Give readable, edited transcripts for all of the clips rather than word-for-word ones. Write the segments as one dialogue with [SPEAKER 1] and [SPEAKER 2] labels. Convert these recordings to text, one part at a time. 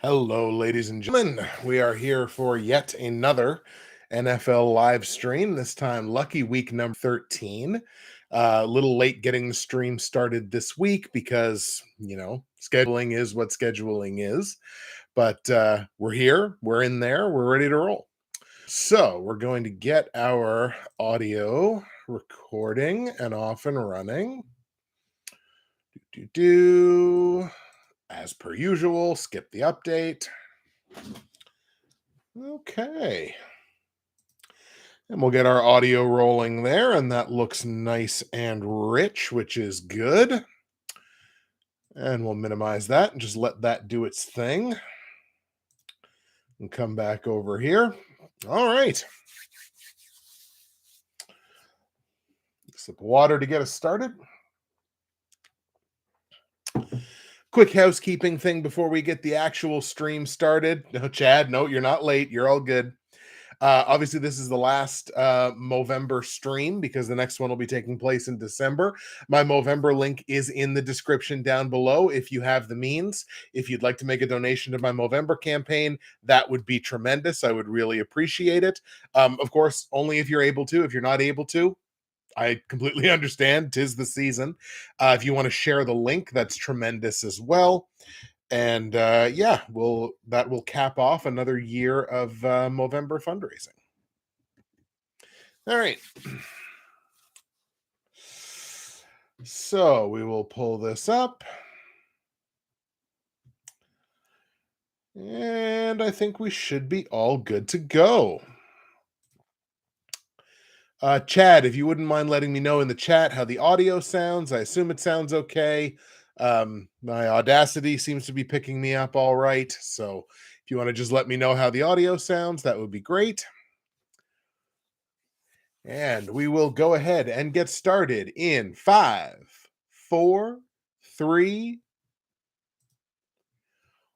[SPEAKER 1] Hello, ladies and gentlemen. We are here for yet another NFL live stream. This time, lucky week number 13. A little late getting the stream started this week because, scheduling is what scheduling is. But we're here, we're in there, we're ready to roll. So, we're going to get our audio recording and off and running. As per usual, skip the update. Okay. And we'll get our audio rolling there, and that looks nice and rich, which is good. And we'll minimize that and just let that do its thing. And come back over here. All right. Sip of water to get us started. Quick housekeeping thing before we get the actual stream started. No, Chad, no, you're not late. You're all good. Obviously, this is the last Movember stream because the next one will be taking place in December. My Movember link is in the description down below if you have the means. If you'd like to make a donation to my Movember campaign, that would be tremendous. I would really appreciate it. Of course, only if you're able to. If you're not able to, I completely understand. 'Tis the season. If you want to share the link, that's tremendous as well. And that will cap off another year of Movember fundraising. All right. So we will pull this up. And I think we should be all good to go. Chad, if you wouldn't mind letting me know in the chat how the audio sounds. I assume it sounds okay. My Audacity seems to be picking me up all right. So if you want to just let me know how the audio sounds, that would be great. And we will go ahead and get started in 5, 4, 3.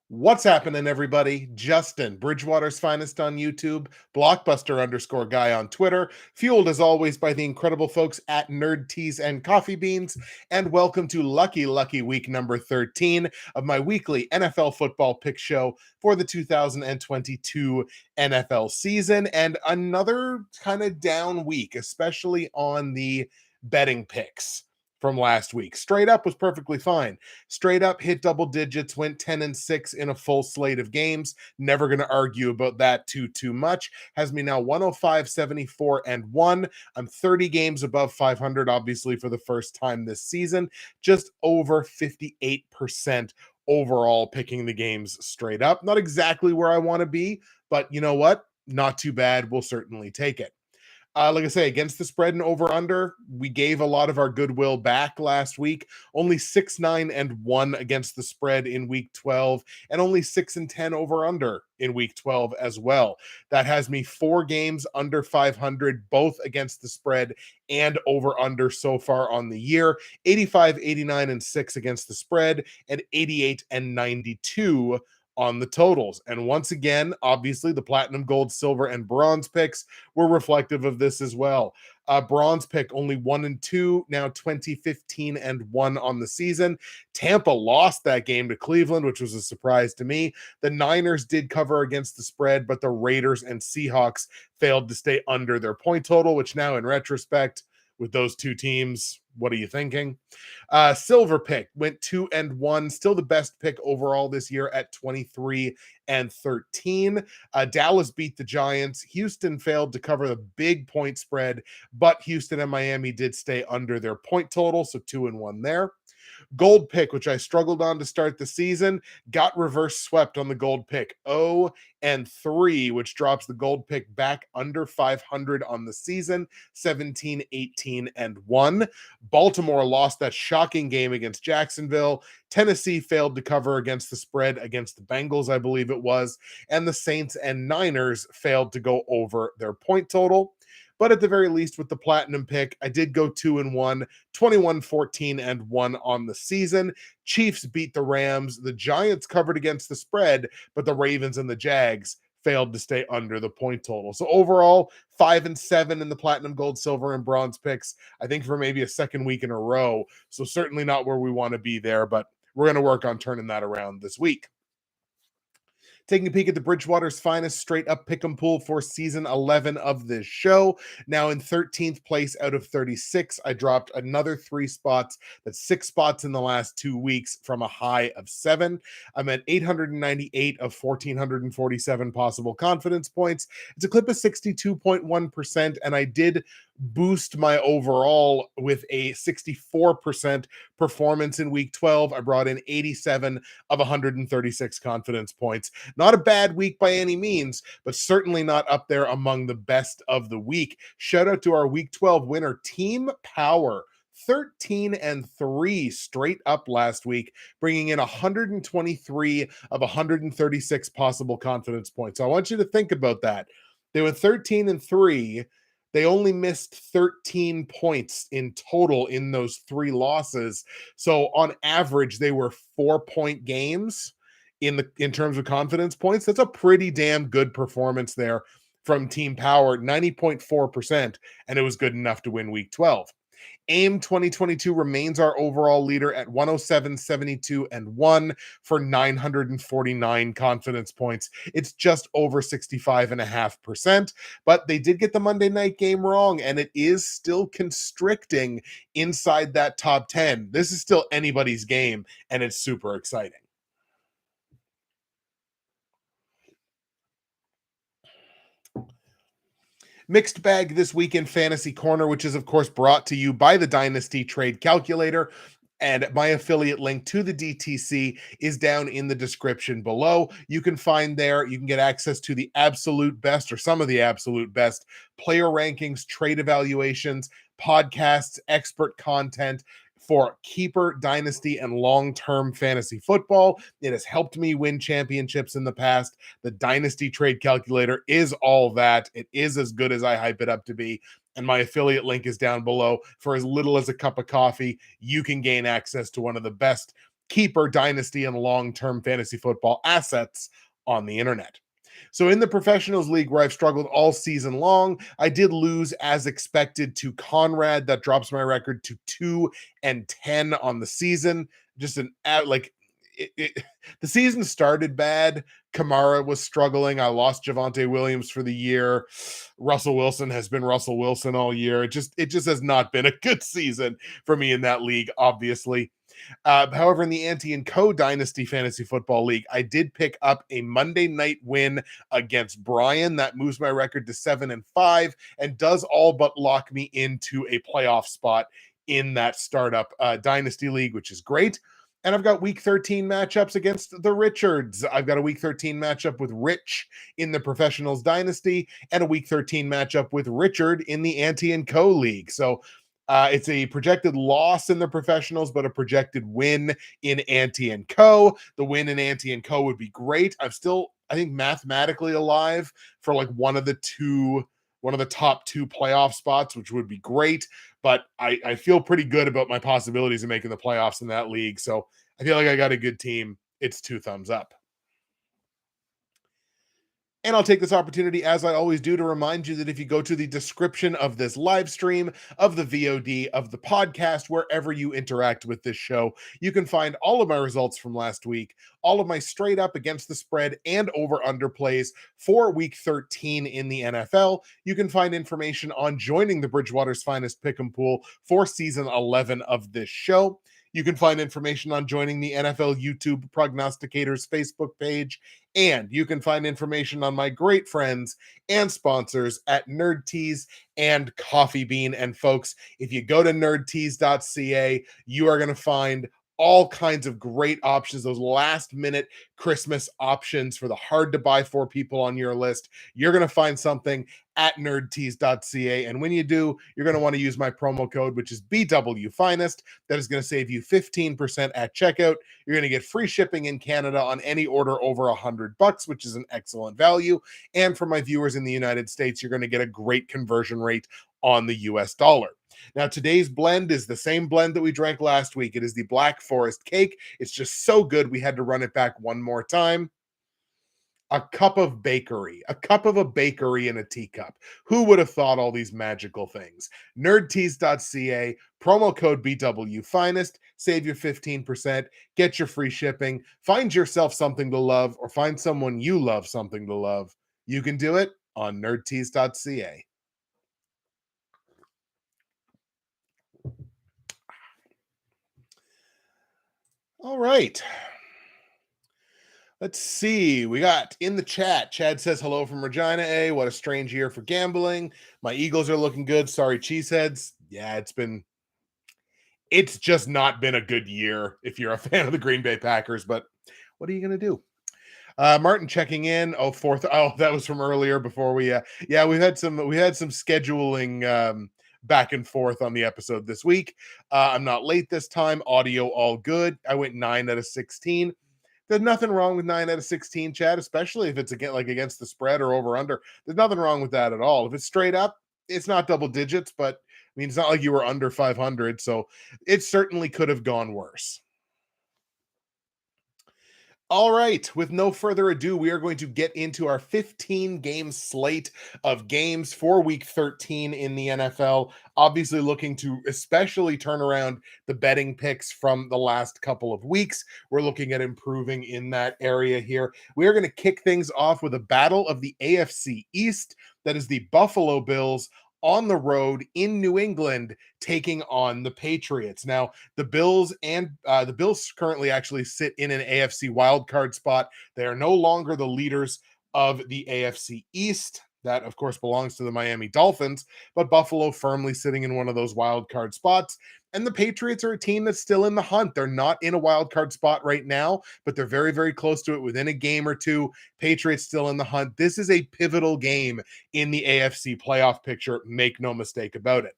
[SPEAKER 1] What's happening, everybody? Justin, Bridgewater's Finest on YouTube, Blockbuster_guy on Twitter, fueled as always by the incredible folks at Nerd Teas and Coffee Beans, and welcome to lucky week number 13 of my weekly NFL football pick show for the 2022 NFL season, and another kind of down week, especially on the betting picks from last week. Straight up was perfectly fine. Straight up hit double digits, went 10-6 in a full slate of games. Never going to argue about that too much. Has me now 105, 74, and 1. I'm 30 games above 500, obviously, for the first time this season. Just over 58% overall picking the games straight up. Not exactly where I want to be, but you know what? Not too bad. We'll certainly take it. Like I say, against the spread and over-under, we gave a lot of our goodwill back last week. Only 6-9-1 against the spread in week 12, and only 6-10 over-under in week 12 as well. That has me 4 games under 500, both against the spread and over-under so far on the year. 85, 89, and 6 against the spread, and 88 and 92 on the totals. And once again, obviously, the platinum, gold, silver, and bronze picks were reflective of this as well. Bronze pick only 1-2, now 20, 15, and 1 on the season. Tampa lost that game to Cleveland, which was a surprise to me. The Niners did cover against the spread, but the Raiders and Seahawks failed to stay under their point total, which now in retrospect, with those two teams, what are you thinking? Silver pick went 2-1, still the best pick overall this year at 23-13. Dallas beat the Giants. Houston failed to cover the big point spread, but Houston and Miami did stay under their point total, so 2-1 there. Gold pick, which I struggled on to start the season, got reverse swept on the gold pick. 0-3, which drops the gold pick back under 500 on the season. 17, 18, and 1. Baltimore lost that shocking game against Jacksonville. Tennessee failed to cover against the spread against the Bengals, I believe it was. And the Saints and Niners failed to go over their point total. But at the very least, with the platinum pick, I did go 2-1, 21, 14, and 1 on the season. Chiefs beat the Rams. The Giants covered against the spread, but the Ravens and the Jags failed to stay under the point total. So overall, 5-7 in the platinum, gold, silver, and bronze picks, I think for maybe a second week in a row. So certainly not where we want to be there, but we're going to work on turning that around this week. Taking a peek at the Bridgewater's finest straight up pick 'em pool for season 11 of this show. Now in 13th place out of 36, I dropped another 3 spots. That's 6 spots in the last 2 weeks from a high of 7. I'm at 898 of 1,447 possible confidence points. It's a clip of 62.1%, and I did boost my overall with a 64% performance in week 12. I brought in 87 of 136 confidence points. Not a bad week by any means, but certainly not up there among the best of the week. Shout out to our week 12 winner, Team Power. 13-3 straight up last week, bringing in 123 of 136 possible confidence points. So I want you to think about that. They went 13-3. They only missed 13 points in total in those 3 losses. So on average, they were 4-point games in terms of confidence points. That's a pretty damn good performance there from Team Power, 90.4%, and it was good enough to win week 12. AIM 2022 remains our overall leader at 107, 72, and 1 for 949 confidence points. It's just over 65.5%, but they did get the Monday night game wrong, and it is still constricting inside that top 10. This is still anybody's game, and it's super exciting. Mixed bag this week in Fantasy Corner, which is, of course, brought to you by the Dynasty Trade Calculator. And my affiliate link to the DTC is down in the description below. You can find there, you can get access to the absolute best or some of the absolute best player rankings, trade evaluations, podcasts, expert content for keeper, dynasty, and long-term fantasy football. It has helped me win championships in the past. The Dynasty Trade Calculator is all that. It is as good as I hype it up to be. And my affiliate link is down below. For as little as a cup of coffee, you can gain access to one of the best keeper, dynasty, and long-term fantasy football assets on the internet. So in the Professionals League, where I've struggled all season long, I did lose as expected to Conrad. That drops my record to 2-10 on the season. Just the season started bad. Kamara was struggling. I lost Javonte Williams for the year. Russell Wilson has been Russell Wilson all year. It just has not been a good season for me in that league, obviously. However, in the Ante & Co. Dynasty Fantasy Football League, I did pick up a Monday night win against Brian. That moves my record to 7-5 and does all but lock me into a playoff spot in that startup Dynasty League, which is great. And I've got week 13 matchups against the Richards. I've got a week 13 matchup with Rich in the Professionals Dynasty and a week 13 matchup with Richard in the Ante & Co. League. So it's a projected loss in the Professionals, but a projected win in Ante & Co. The win in Ante & Co. would be great. I'm still, I think, mathematically alive for like one of the top 2 playoff spots, which would be great. But I feel pretty good about my possibilities of making the playoffs in that league. So I feel like I got a good team. It's 2 thumbs up. And I'll take this opportunity, as I always do, to remind you that if you go to the description of this live stream, of the VOD, of the podcast, wherever you interact with this show, you can find all of my results from last week, all of my straight up against the spread and over under plays for week 13 in the NFL. You can find information on joining the Bridgewater's Finest Pick'em Pool for season 11 of this show. You can find information on joining the NFL YouTube Prognosticators Facebook page, and you can find information on my great friends and sponsors at Nerd Tees and Coffee Bean. And folks, if you go to nerdtees.ca, you are going to find all kinds of great options, those last minute Christmas options for the hard to buy for people on your list. You're going to find something at nerdtees.ca. And when you do, you're going to want to use my promo code, which is BWFinest. That is going to save you 15% at checkout. You're going to get free shipping in Canada on any order over $100, which is an excellent value. And for my viewers in the United States, you're going to get a great conversion rate on the US dollar. Now, today's blend is the same blend that we drank last week. It is the Black Forest Cake. It's just so good, we had to run it back one more time. a cup of bakery, a cup of a bakery in a teacup. Who would have thought all these magical things? Nerdtease.ca, promo code BW Finest, save your 15%, get your free shipping, find yourself something to love, or find someone you love something to love. You can do it on nerdtease.ca. All right. Let's see. We got in the chat. Chad says hello from Regina A. What a strange year for gambling. My Eagles are looking good. Sorry, cheeseheads. Yeah, it's just not been a good year if you're a fan of the Green Bay Packers, but what are you going to do? Martin checking in. Oh, fourth. Oh, that was from earlier before we yeah, we had some scheduling back and forth on the episode this week. I'm not late this time. Audio all good. I went 9 out of 16. There's nothing wrong with 9 out of 16, Chad, especially if it's against the spread or over under. There's nothing wrong with that at all. If it's straight up, it's not double digits, but I mean, it's not like you were under 500, so it certainly could have gone worse. All right, with no further ado, we are going to get into our 15-game slate of games for week 13 in the NFL. Obviously, looking to especially turn around the betting picks from the last couple of weeks. We're looking at improving in that area here. We are going to kick things off with a battle of the AFC East. That is the Buffalo Bills on the road in New England taking on the Patriots. Now, the Bills currently actually sit in an AFC wildcard spot. They are no longer the leaders of the AFC East. That, of course, belongs to the Miami Dolphins, but Buffalo firmly sitting in one of those wild card spots. And the Patriots are a team that's still in the hunt. They're not in a wild card spot right now, but they're very, very close to it within a game or two. Patriots still in the hunt. This is a pivotal game in the AFC playoff picture. Make no mistake about it.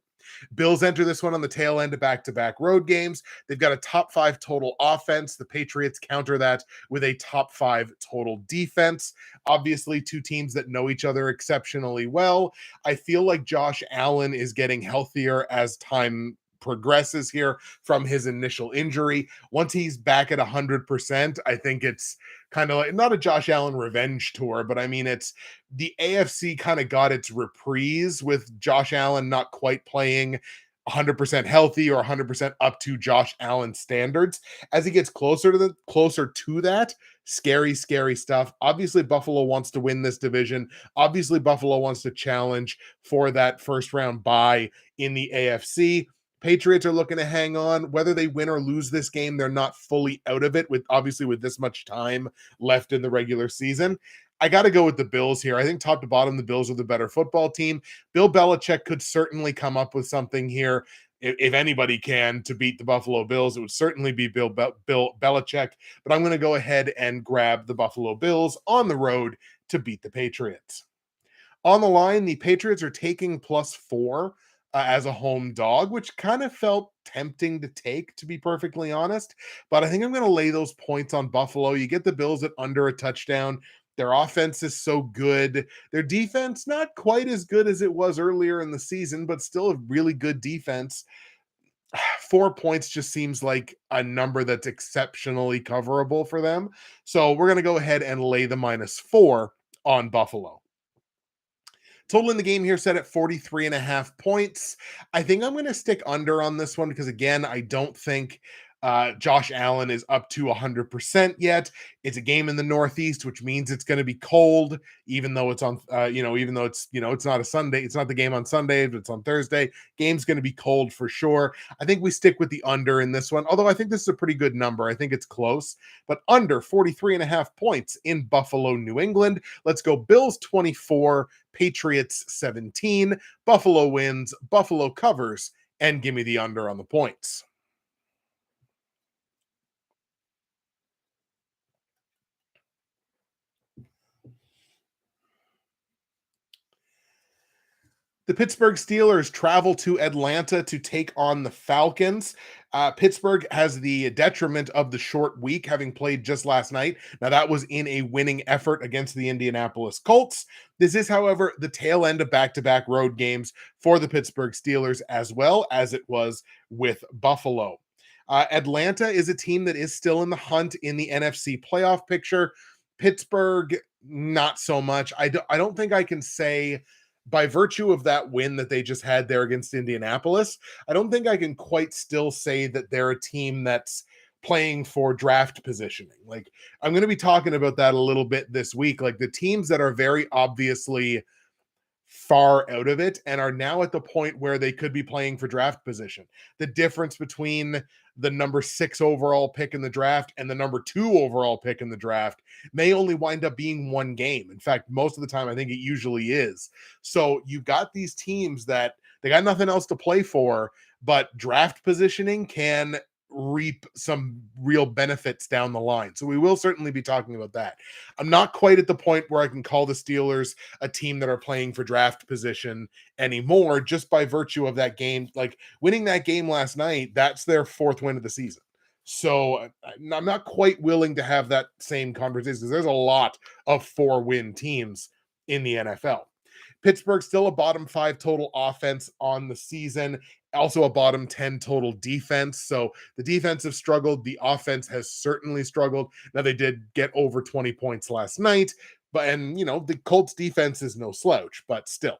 [SPEAKER 1] Bills enter this one on the tail end of back-to-back road games. They've got a top 5 total offense. The Patriots counter that with a top 5 total defense. Obviously, two teams that know each other exceptionally well. I feel like Josh Allen is getting healthier as time progresses here from his initial injury. Once he's back at 100%, I think it's kind of like not a Josh Allen revenge tour, but I mean, it's the AFC kind of got its reprise with Josh Allen not quite playing 100% healthy or 100% up to Josh Allen standards. As he gets closer to that, scary stuff. Obviously, Buffalo wants to win this division. Obviously, Buffalo wants to challenge for that first round bye in the AFC. Patriots are looking to hang on. Whether they win or lose this game, they're not fully out of it with this much time left in the regular season. I got to go with the Bills here. I think top to bottom, the Bills are the better football team. Bill Belichick could certainly come up with something here. If anybody can to beat the Buffalo Bills, it would certainly be Bill Belichick. But I'm going to go ahead and grab the Buffalo Bills on the road to beat the Patriots. On the line, the Patriots are taking +4 as a home dog, which kind of felt tempting to take, to be perfectly honest. But I think I'm going to lay those points on Buffalo. You get the Bills at under a touchdown. Their offense is so good. Their defense, not quite as good as it was earlier in the season, but still a really good defense. 4 points just seems like a number that's exceptionally coverable for them. So we're going to go ahead and lay the -4 on Buffalo. Total in the game here set at 43.5 points. I think I'm going to stick under on this one because, again, I don't think Josh Allen is up to 100% yet. It's a game in the Northeast, which means it's going to be cold, even though it's on, it's not a Sunday. It's not the game on Sunday, but it's on Thursday. Game's going to be cold for sure. I think we stick with the under in this one, although I think this is a pretty good number. I think it's close, but under 43.5 points in Buffalo, New England. Let's go Bills 24, Patriots 17. Buffalo wins, Buffalo covers, and give me the under on the points. The Pittsburgh Steelers travel to Atlanta to take on the Falcons. Pittsburgh has the detriment of the short week, having played just last night. Now, that was in a winning effort against the Indianapolis Colts. This is, however, the tail end of back-to-back road games for the Pittsburgh Steelers, as well as it was with Buffalo. Atlanta is a team that is still in the hunt in the NFC playoff picture. Pittsburgh not so much. I don't think I can say, by virtue of that win that they just had there against Indianapolis, I don't think I can quite still say that they're a team that's playing for draft positioning. Like, I'm going to be talking about that a little bit this week. Like, the teams that are very obviously far out of it and are now at the point where they could be playing for draft position. The difference between the number 6 overall pick in the draft and the number 2 overall pick in the draft may only wind up being one game. In fact, most of the time, I think it usually is. So you've got these teams that they got nothing else to play for, but draft positioning can reap some real benefits down the line. So we will certainly be talking about that. I'm not quite at the point where I can call the Steelers a team that are playing for draft position anymore, just by virtue of that game. Like, winning that game last night, that's their 4th win of the season. So I'm not quite willing to have that same conversation, because there's a lot of 4-win teams in the NFL. Pittsburgh still a bottom 5 total offense on the season, also a bottom 10 total defense. So the defense has struggled. The offense has certainly struggled. Now, they did get over 20 points last night, but, and the Colts defense is no slouch, but still.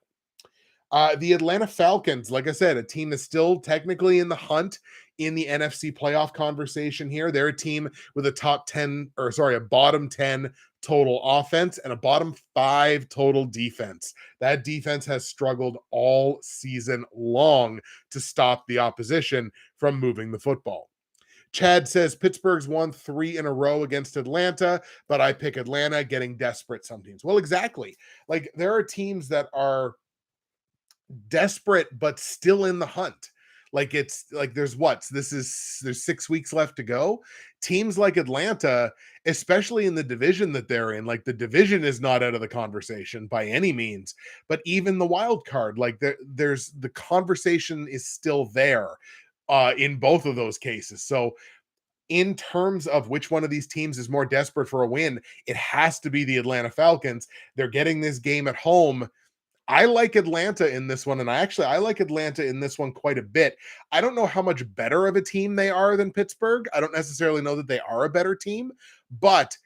[SPEAKER 1] The Atlanta Falcons, like I said, a team that's still technically in the hunt in the NFC playoff conversation here. They're a team with a bottom 10 total offense and a bottom 5 total defense. That defense has struggled all season long to stop the opposition from moving the football. Chad says Pittsburgh's won 3 in a row against Atlanta, but I pick Atlanta, getting desperate some teams. Well, exactly. Like, there are teams that are desperate but still in the hunt. Like, it's like there's 6 weeks left to go. Teams like Atlanta, especially in the division that they're in, like, the division is not out of the conversation by any means, but even the wild card, like, there's the conversation is still there in both of those cases. So in terms of which one of these teams is more desperate for a win, it has to be the Atlanta Falcons. They're getting this game at home. I like Atlanta in this one, and I like Atlanta in this one quite a bit. I don't know how much better of a team they are than Pittsburgh. I don't necessarily know that they are a better team, but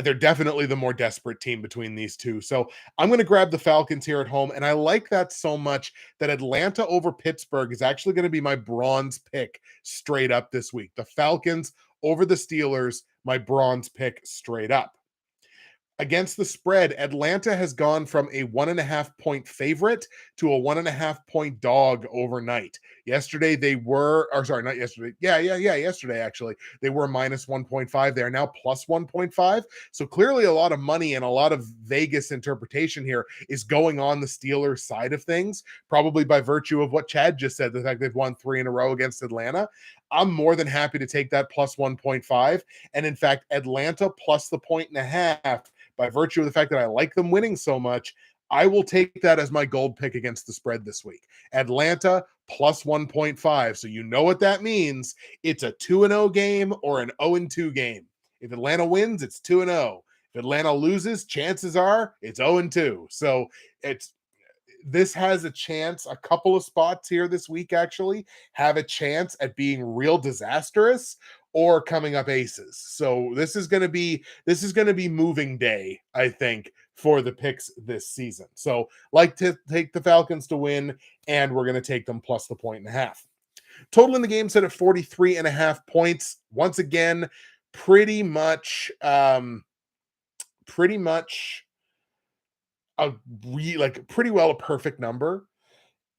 [SPEAKER 1] they're definitely the more desperate team between these two. So I'm going to grab the Falcons here at home, and I like that so much that Atlanta over Pittsburgh is actually going to be my bronze pick straight up this week. The Falcons over the Steelers, my bronze pick straight up. Against the spread, Atlanta has gone from a 1.5 point favorite to a 1.5 point dog overnight. Yesterday they were, or sorry, not yesterday. Yesterday actually. They were minus 1.5. They're now plus 1.5. So clearly a lot of money and a lot of Vegas interpretation here is going on the Steelers side of things, probably by virtue of what Chad just said, the fact they've won 3 in a row against Atlanta. I'm more than happy to take that plus 1.5. And in fact, Atlanta plus the 1.5, by virtue of the fact that I like them winning so much, I will take that as my gold pick against the spread this week. Atlanta plus 1.5. So you know what that means. It's a 2-0 game or an 0-2 game. If Atlanta wins, it's 2-0. If Atlanta loses, chances are it's 0-2. So this has a chance, a couple of spots here this week actually have a chance at being real disastrous or coming up aces. So this is going to be moving day, I think, for the picks this season. So like to take the Falcons to win, and we're going to take them plus the 1.5. Total in the game set at 43.5 points. Once again, pretty much pretty well a perfect number.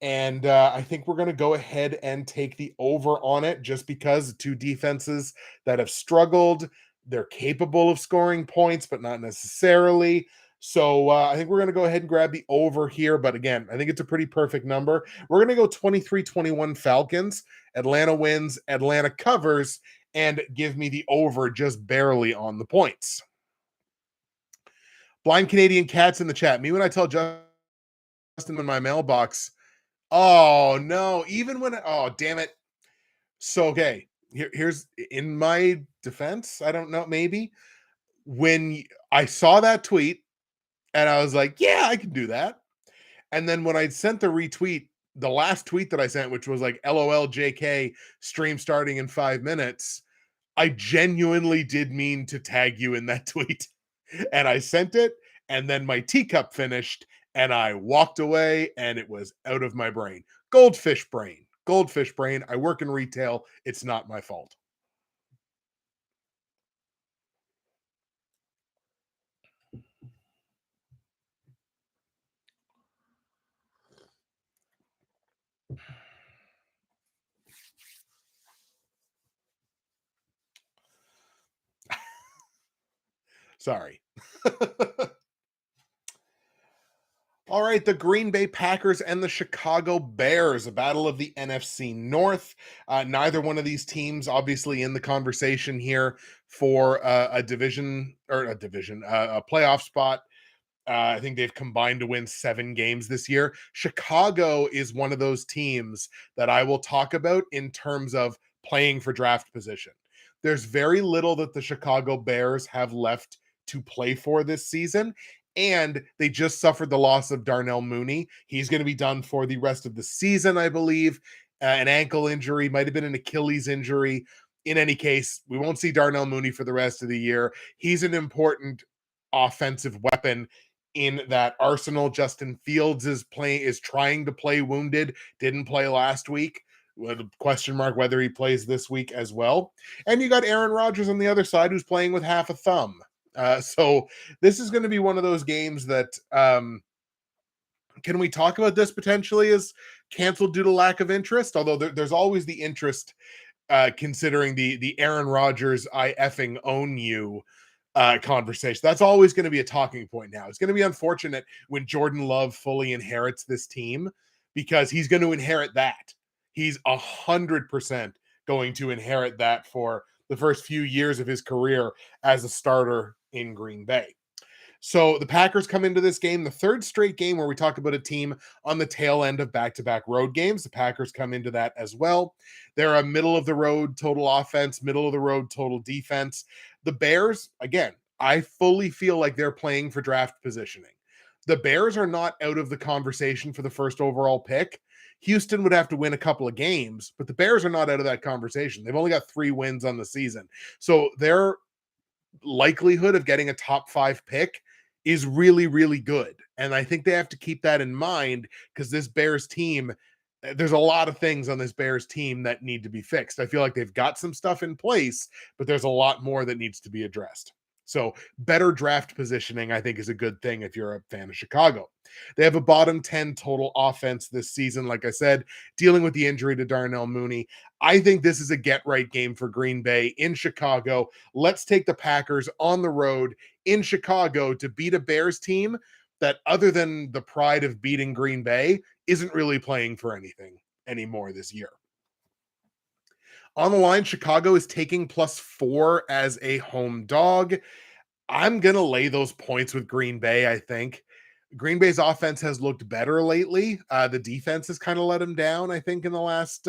[SPEAKER 1] And I think we're going to go ahead and take the over on it, just because two defenses that have struggled, they're capable of scoring points, but not necessarily. So I think we're going to go ahead and grab the over here. But again, I think it's a pretty perfect number. We're going to go 23-21 Falcons. Atlanta wins, Atlanta covers, and give me the over just barely on the points. Blind Canadian Cats in the chat. Me when I tell Justin in my mailbox, oh no, damn it. So, okay, here's in my defense. I don't know, maybe when I saw that tweet and I was like, yeah, I can do that. And then when I sent the retweet, the last tweet that I sent, which was like, LOL JK, stream starting in 5 minutes, I genuinely did mean to tag you in that tweet. And I sent it, and then my teacup finished, and I walked away, and it was out of my brain. Goldfish brain. Goldfish brain. I work in retail. It's not my fault. Sorry. All right, the Green Bay Packers and the Chicago Bears, a battle of the NFC North. Neither one of these teams, obviously, in the conversation here for a playoff spot. I think they've combined to win 7 games this year. Chicago is one of those teams that I will talk about in terms of playing for draft position. There's very little that the Chicago Bears have left to play for this season. And they just suffered the loss of Darnell Mooney. He's going to be done for the rest of the season, I believe. An ankle injury, might have been an Achilles injury. In any case, we won't see Darnell Mooney for the rest of the year. He's an important offensive weapon in that arsenal. Justin Fields is trying to play wounded, didn't play last week. With a question mark whether he plays this week as well. And you got Aaron Rodgers on the other side who's playing with half a thumb. So this is going to be one of those games that can we talk about this potentially as canceled due to lack of interest? Although there's always the interest considering the Aaron Rodgers I effing own you conversation. That's always going to be a talking point now. It's going to be unfortunate when Jordan Love fully inherits this team because he's going to inherit that. He's 100% going to inherit that for the first few years of his career as a starter in Green Bay. So the Packers come into this game, the third straight game where we talk about a team on the tail end of back-to-back road games. The Packers come into that as well. They're a middle-of-the-road total offense, middle-of-the-road total defense. The Bears, again, I fully feel like they're playing for draft positioning. The Bears are not out of the conversation for the first overall pick. Houston would have to win a couple of games, but the Bears are not out of that conversation. They've only got 3 wins on the season. So their likelihood of getting a top 5 pick is really, really good. And I think they have to keep that in mind because this Bears team, there's a lot of things on this Bears team that need to be fixed. I feel like they've got some stuff in place, but there's a lot more that needs to be addressed. So better draft positioning, I think, is a good thing if you're a fan of Chicago. They have a bottom 10 total offense this season. Like I said, dealing with the injury to Darnell Mooney. I think this is a get-right game for Green Bay in Chicago. Let's take the Packers on the road in Chicago to beat a Bears team that, other than the pride of beating Green Bay, isn't really playing for anything anymore this year. On the line, Chicago is taking +4 as a home dog. I'm going to lay those points with Green Bay, I think. Green Bay's offense has looked better lately. The defense has kind of let them down, I think, in the last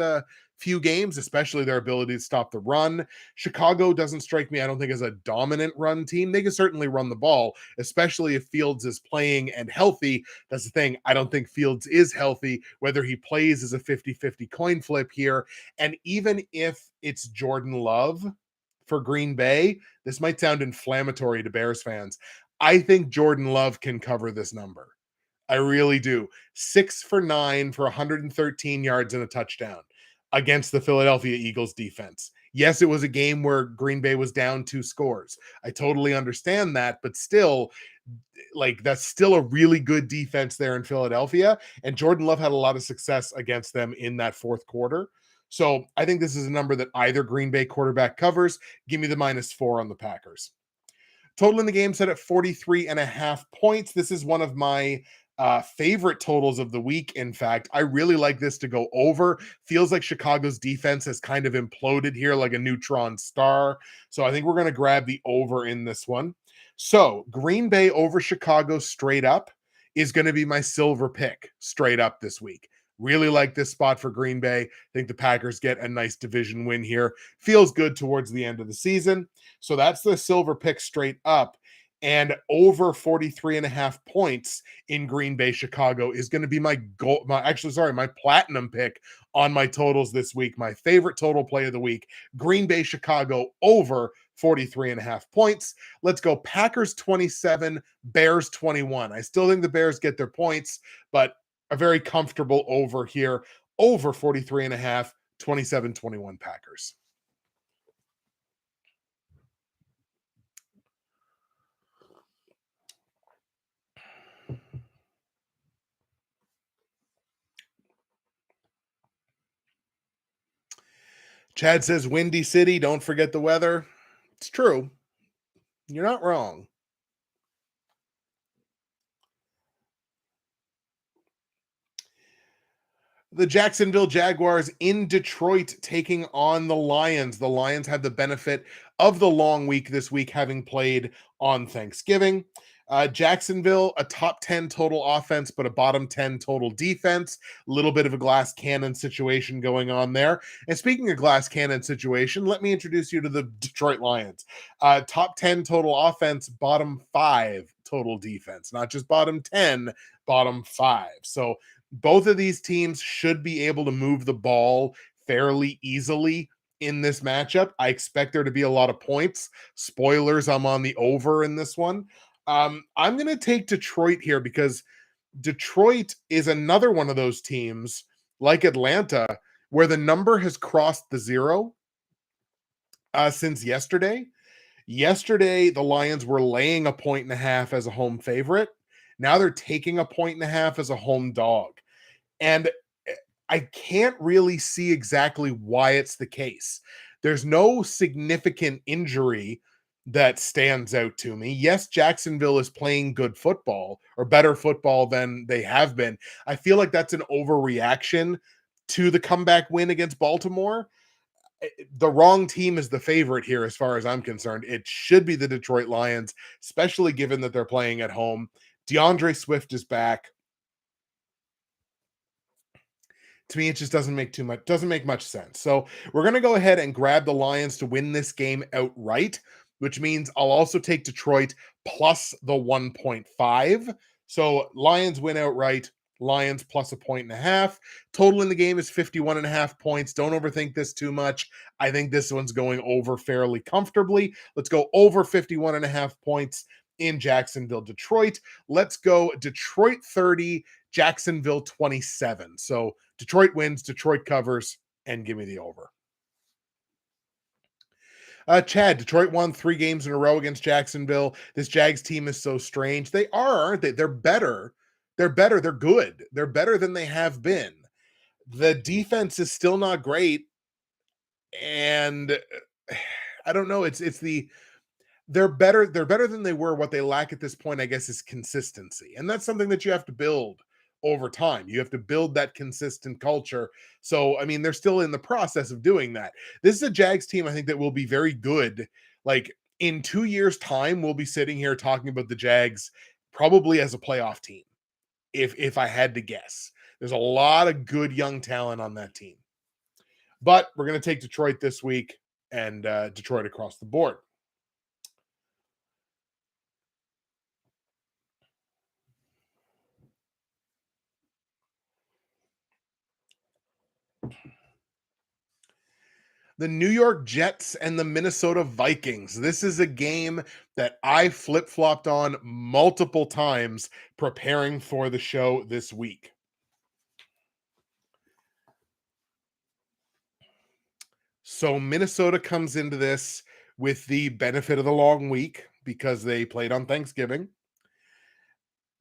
[SPEAKER 1] few games, especially their ability to stop the run. Chicago doesn't strike me, I don't think, as a dominant run team. They can certainly run the ball, especially if Fields is playing and healthy. That's the thing. I don't think Fields is healthy. Whether he plays is a 50-50 coin flip here. And even if it's Jordan Love for Green Bay, this might sound inflammatory to Bears fans. I think Jordan Love can cover this number. I really do. 6 for 9 for 113 yards and a touchdown against the Philadelphia Eagles defense. Yes, it was a game where Green Bay was down 2 scores. I totally understand that, but still, like, that's still a really good defense there in Philadelphia. And Jordan Love had a lot of success against them in that fourth quarter. So I think this is a number that either Green Bay quarterback covers. Give me the -4 on the Packers. Total in the game set at 43.5 points. This is one of my favorite totals of the week. In fact, I really like this to go over. Feels like Chicago's defense has kind of imploded here like a neutron star. So I think we're going to grab the over in this one. So Green Bay over Chicago straight up is going to be my silver pick straight up this week. Really like this spot for Green Bay. I think the Packers get a nice division win here. Feels good towards the end of the season. So that's the silver pick straight up. And over 43.5 points in Green Bay, Chicago is going to be my platinum pick on my totals this week. My favorite total play of the week, Green Bay, Chicago over 43.5 points. Let's go Packers 27, Bears 21. I still think the Bears get their points, but a very comfortable over here, over 43.5, 27-21 Packers. Chad says, Windy City, don't forget the weather. It's true. You're not wrong. The Jacksonville Jaguars in Detroit taking on the Lions. The Lions have the benefit of the long week this week, having played on Thanksgiving. Jacksonville, a top 10 total offense, but a bottom 10 total defense. A little bit of a glass cannon situation going on there. And speaking of glass cannon situation, let me introduce you to the Detroit Lions. Top 10 total offense, bottom 5 total defense. Not just bottom 10, bottom 5. So both of these teams should be able to move the ball fairly easily in this matchup. I expect there to be a lot of points. Spoilers, I'm on the over in this one. I'm going to take Detroit here because Detroit is another one of those teams, like Atlanta, where the number has crossed the 0 since yesterday. Yesterday, the Lions were laying 1.5 as a home favorite. Now they're taking 1.5 as a home dog. And I can't really see exactly why it's the case. There's no significant injury that stands out to me. Yes, Jacksonville is playing good football or better football than they have been. I feel like that's an overreaction to the comeback win against Baltimore. The wrong team is the favorite here as far as I'm concerned. It should be the Detroit Lions, especially given that they're playing at home. DeAndre Swift is back. To me, it just doesn't make much sense. So we're going to go ahead and grab the Lions to win this game outright, which means I'll also take Detroit plus the 1.5. So Lions win outright, Lions plus 1.5. Total in the game is 51.5 points. Don't overthink this too much. I think this one's going over fairly comfortably. Let's go over 51.5 points in Jacksonville, Detroit. Let's go Detroit 30, Jacksonville 27. So Detroit wins, Detroit covers, and give me the over. Chad, Detroit won 3 games in a row against Jacksonville. This Jags team is so strange. They are, aren't they? They're better. They're better. They're good. They're better than they have been. The defense is still not great. And I don't know. They're better than they were. What they lack at this point, I guess, is consistency. And that's something that you have to build over time. You have to build that consistent culture. So, I mean, they're still in the process of doing that. This is a Jags team, I think, that will be very good. Like in 2 years' time, we'll be sitting here talking about the Jags probably as a playoff team. If I had to guess, there's a lot of good young talent on that team. But we're going to take Detroit this week and Detroit across the board. The New York Jets and the Minnesota Vikings. This is a game that I flip-flopped on multiple times preparing for the show this week. So Minnesota comes into this with the benefit of the long week because they played on Thanksgiving.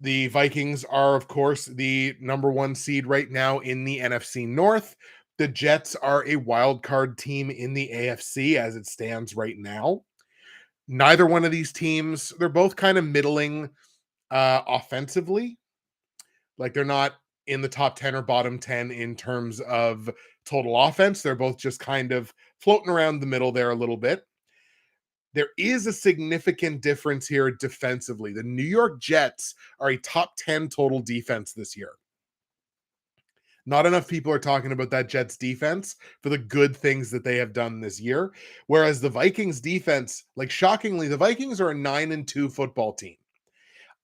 [SPEAKER 1] The Vikings are, of course, the number 1 seed right now in the NFC North. The Jets are a wild card team in the AFC as it stands right now. Neither one of these teams, they're both kind of middling offensively. Like they're not in the top 10 or bottom 10 in terms of total offense. They're both just kind of floating around the middle there a little bit. There is a significant difference here defensively. The New York Jets are a top 10 total defense this year. Not enough people are talking about that Jets defense for the good things that they have done this year. Whereas the Vikings defense, like shockingly, the Vikings are a 9-2 football team.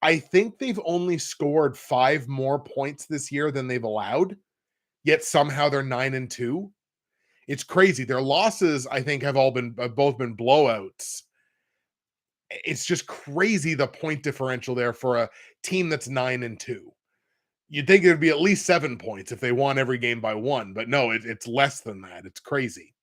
[SPEAKER 1] I think they've only scored 5 more points this year than they've allowed, yet somehow they're 9-2. It's crazy. Their losses, I think, have both been blowouts. It's just crazy the point differential there for a team that's 9-2. You'd think it would be at least 7 points if they won every game by one, but no, it's less than that. It's crazy.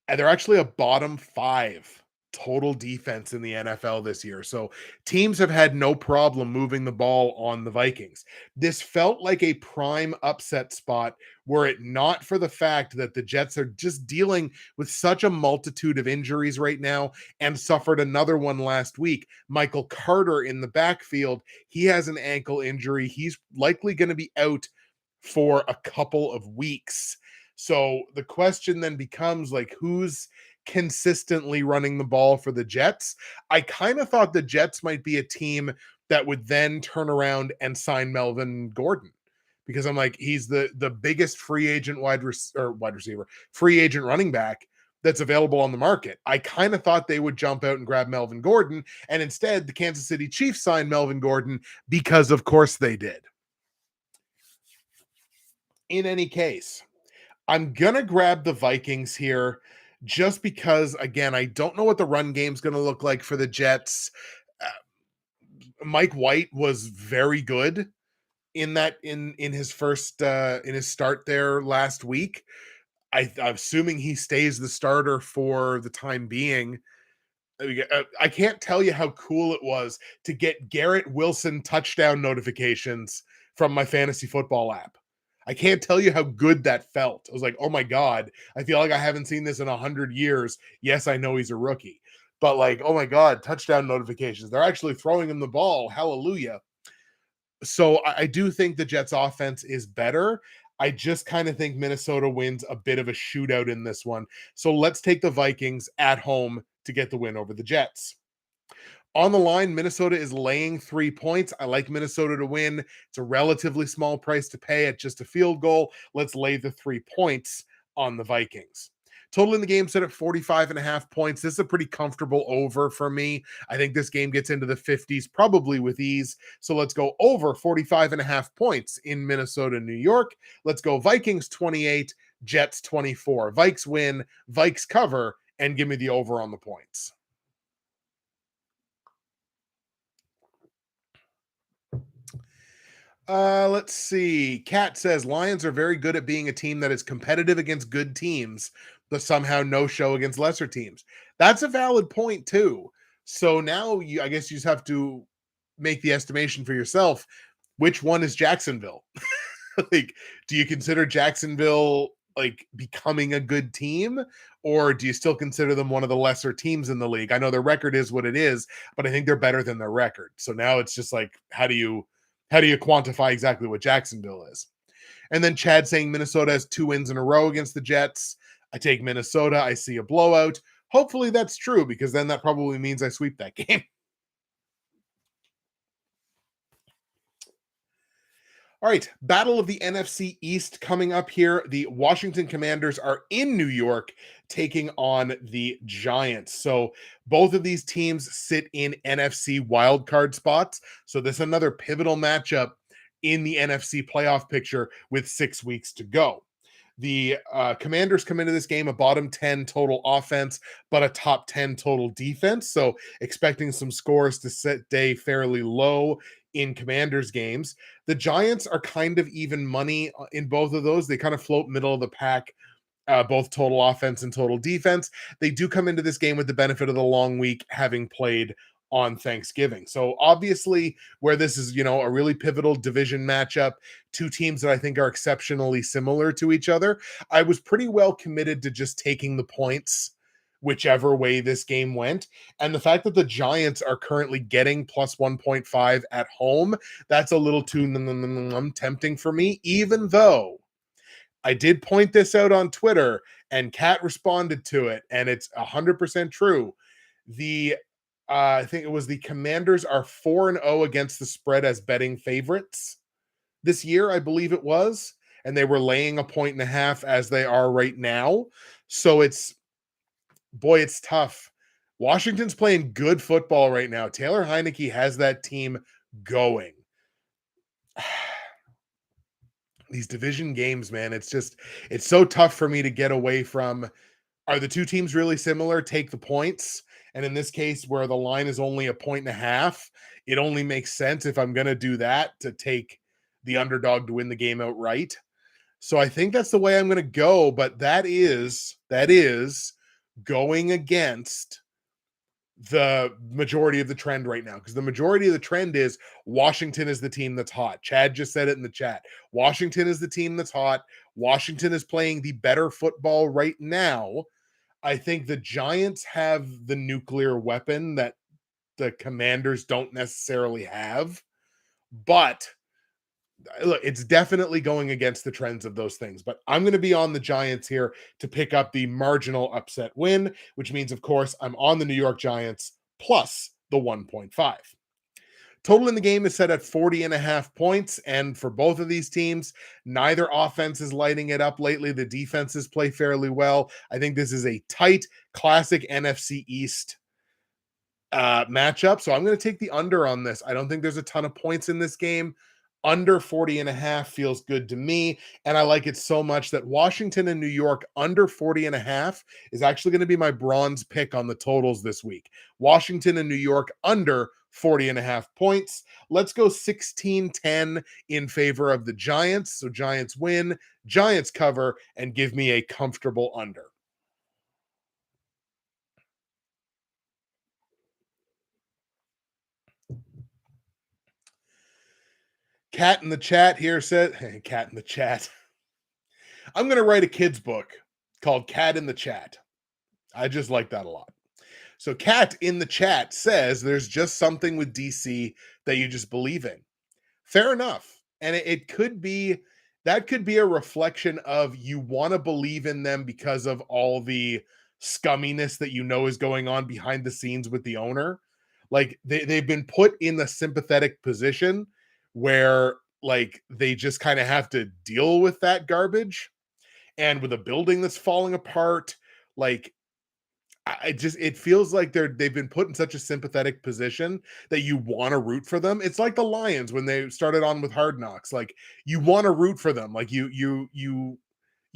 [SPEAKER 1] And they're actually a bottom 5 total defense in the NFL this year. So teams have had no problem moving the ball on the Vikings. This felt like a prime upset spot were it not for the fact that the Jets are just dealing with such a multitude of injuries right now and suffered another one last week. Michael Carter in the backfield, he has an ankle injury. He's likely going to be out for a couple of weeks. So the question then becomes like, who's consistently running the ball for the Jets? I kind of thought the Jets might be a team that would then turn around and sign Melvin Gordon, because I'm like, he's the biggest free agent wide receiver, free agent running back that's available on the market. I kind of thought they would jump out and grab Melvin Gordon, and instead the Kansas City Chiefs signed Melvin Gordon because of course they did. In any case, I'm going to grab the Vikings here just because, again, I don't know what the run game's going to look like for the Jets. Mike White was very good in his first in his start there last week. I'm assuming he stays the starter for the time being. I can't tell you how cool it was to get Garrett Wilson touchdown notifications from my fantasy football app. I can't tell you how good that felt. I was like, oh my God, I feel like I haven't seen this in 100 years. Yes, I know he's a rookie, but like, oh my God, touchdown notifications. They're actually throwing him the ball. Hallelujah. So I do think the Jets offense is better. I just kind of think Minnesota wins a bit of a shootout in this one. So let's take the Vikings at home to get the win over the Jets. On the line, Minnesota is laying 3 points. I like Minnesota to win. It's a relatively small price to pay at just a field goal. Let's lay the 3 points on the Vikings. Total in the game set at 45.5 points. This is a pretty comfortable over for me. I think this game gets into the 50s, probably with ease. So let's go over 45.5 points in Minnesota, New York. Let's go Vikings 28, Jets 24. Vikes win, Vikes cover, and give me the over on the points. Let's see. Kat says Lions are very good at being a team that is competitive against good teams, but somehow no show against lesser teams. That's a valid point too. So now I guess you just have to make the estimation for yourself. Which one is Jacksonville? Like, do you consider Jacksonville like becoming a good team, or do you still consider them one of the lesser teams in the league? I know their record is what it is, but I think they're better than their record. So now it's just like, how do you quantify exactly what Jacksonville is? And then Chad saying Minnesota has 2 wins in a row against the Jets. I take Minnesota. I see a blowout. Hopefully that's true, because then that probably means I sweep that game. All right, battle of the NFC East coming up here. The Washington Commanders are in New York taking on the Giants. So both of these teams sit in NFC wildcard spots. So this is another pivotal matchup in the NFC playoff picture with 6 weeks to go. The Commanders come into this game a bottom 10 total offense, but a top 10 total defense. So expecting some scores to stay fairly low in Commanders games. The Giants are kind of even money in both of those. They kind of float middle of the pack, both total offense and total defense. They do come into this game with the benefit of the long week, having played on Thanksgiving. So obviously, where this is, a really pivotal division matchup, 2 teams that I think are exceptionally similar to each other, I was pretty well committed to just taking the points whichever way this game went. And the fact that the Giants are currently getting plus 1.5 at home, that's a little too tempting for me, even though I did point this out on Twitter and Kat responded to it, and it's 100% true. I think it was the Commanders are 4-0 against the spread as betting favorites this year, I believe it was. And they were laying 1.5 as they are right now. So it's tough. Washington's playing good football right now. Taylor Heineke has that team going. These division games, man, it's so tough for me to get away from, Are the two teams really similar? Take the points. And in this case, where the line is only a point and a half, it only makes sense if I'm going to do that to take the underdog to win the game outright. So I think that's the way I'm going to go, but that is going against the majority of the trend right now, because the majority of the trend is Washington is the team that's hot. Chad just said it in the chat. Washington is the team that's hot. Washington is playing the better football right now. I think the Giants have the nuclear weapon that the Commanders don't necessarily have, but look, it's definitely going against the trends of those things. But I'm going to be on the Giants here to pick up the marginal upset win, which means, of course, I'm on the New York Giants plus the 1.5. Total in the game is set at 40.5 points. And for both of these teams, neither offense is lighting it up lately. The defenses play fairly well. I think this is a tight, classic NFC East matchup. So I'm going to take the under on this. I don't think there's a ton of points in this game. Under 40.5 feels good to me. And I like it so much that Washington and New York under 40.5 is actually going to be my bronze pick on the totals this week. Washington and New York under 40.5 points. Let's go 16-10 in favor of the Giants. So Giants win, Giants cover, and give me a comfortable under. Cat in the chat here said, hey, cat in the chat. I'm going to write a kid's book called Cat in the Chat. I just like that a lot. So Cat in the chat says there's just something with DC that you just believe in. Fair enough. And it could be, that could be a reflection of you want to believe in them because of all the scumminess that you know is going on behind the scenes with the owner. Like they've been put in a sympathetic position where like they just kind of have to deal with that garbage. And with a building that's falling apart, like it feels like they've been put in such a sympathetic position that you want to root for them. It's like the Lions when they started on with Hard Knocks. Like you want to root for them. Like you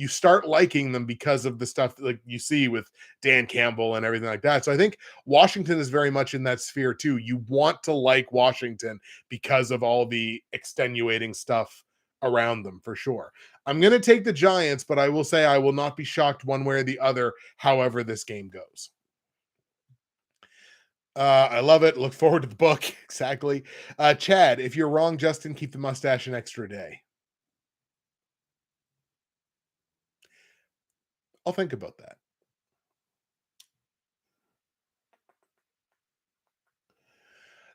[SPEAKER 1] start liking them because of the stuff that, like you see with Dan Campbell and everything like that. So I think Washington is very much in that sphere too. You want to like Washington because of all the extenuating stuff around them for sure. I'm going to take the Giants, but I will say I will not be shocked one way or the other, however this game goes. I love it. Look forward to the book. Exactly. Chad, if you're wrong, Justin, keep the mustache an extra day. I'll think about that.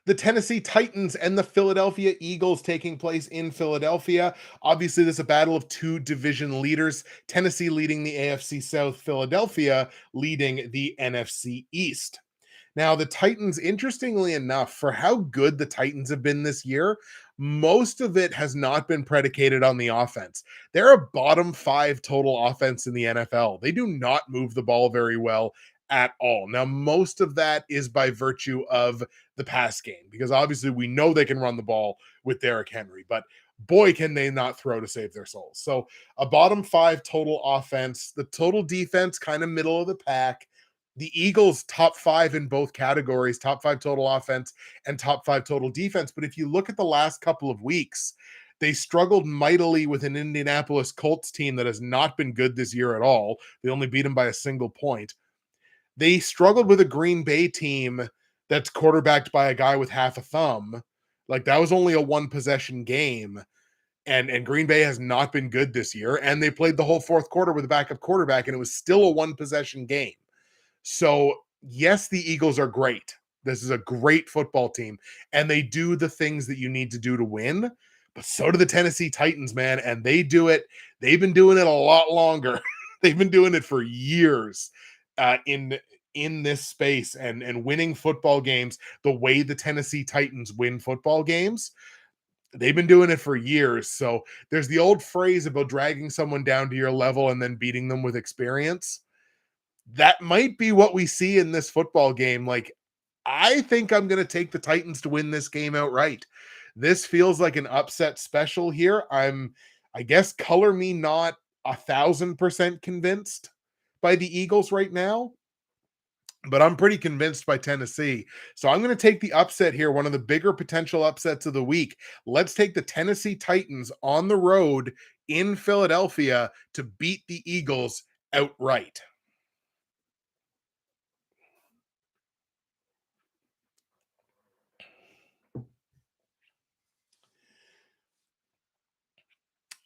[SPEAKER 1] The Tennessee Titans and the Philadelphia Eagles taking place in Philadelphia. Obviously, this is a battle of two division leaders. Tennessee leading the AFC South, Philadelphia leading the NFC East. Now, the Titans, interestingly enough, for how good the Titans have been this year, most of it has not been predicated on the offense. They're a bottom 5 total offense in the NFL. They do not move the ball very well at all. Now, most of that is by virtue of the pass game, because obviously we know they can run the ball with Derrick Henry, but boy, can they not throw to save their souls. So a bottom 5 total offense, the total defense kind of middle of the pack. The Eagles top 5 in both categories, top 5 total offense and top 5 total defense. But if you look at the last couple of weeks, they struggled mightily with an Indianapolis Colts team that has not been good this year at all. They only beat them by a single point. They struggled with a Green Bay team that's quarterbacked by a guy with half a thumb. Like that was only a 1-possession game. And Green Bay has not been good this year. And they played the whole fourth quarter with a backup quarterback, and it was still a 1-possession game. So, yes, the Eagles are great. This is a great football team, and they do the things that you need to do to win. But so do the Tennessee Titans, man, and they do it. They've been doing it a lot longer. They've been doing it for years in this space and winning football games the way the Tennessee Titans win football games. They've been doing it for years. So there's the old phrase about dragging someone down to your level and then beating them with experience. That might be what we see in this football game. Like, I think I'm going to take the Titans to win this game outright. This feels like an upset special here. I guess, color me not 1,000% convinced, by the Eagles right now, but I'm pretty convinced by Tennessee. So I'm going to take the upset here, one of the bigger potential upsets of the week. Let's take the Tennessee Titans on the road in Philadelphia to beat the Eagles outright.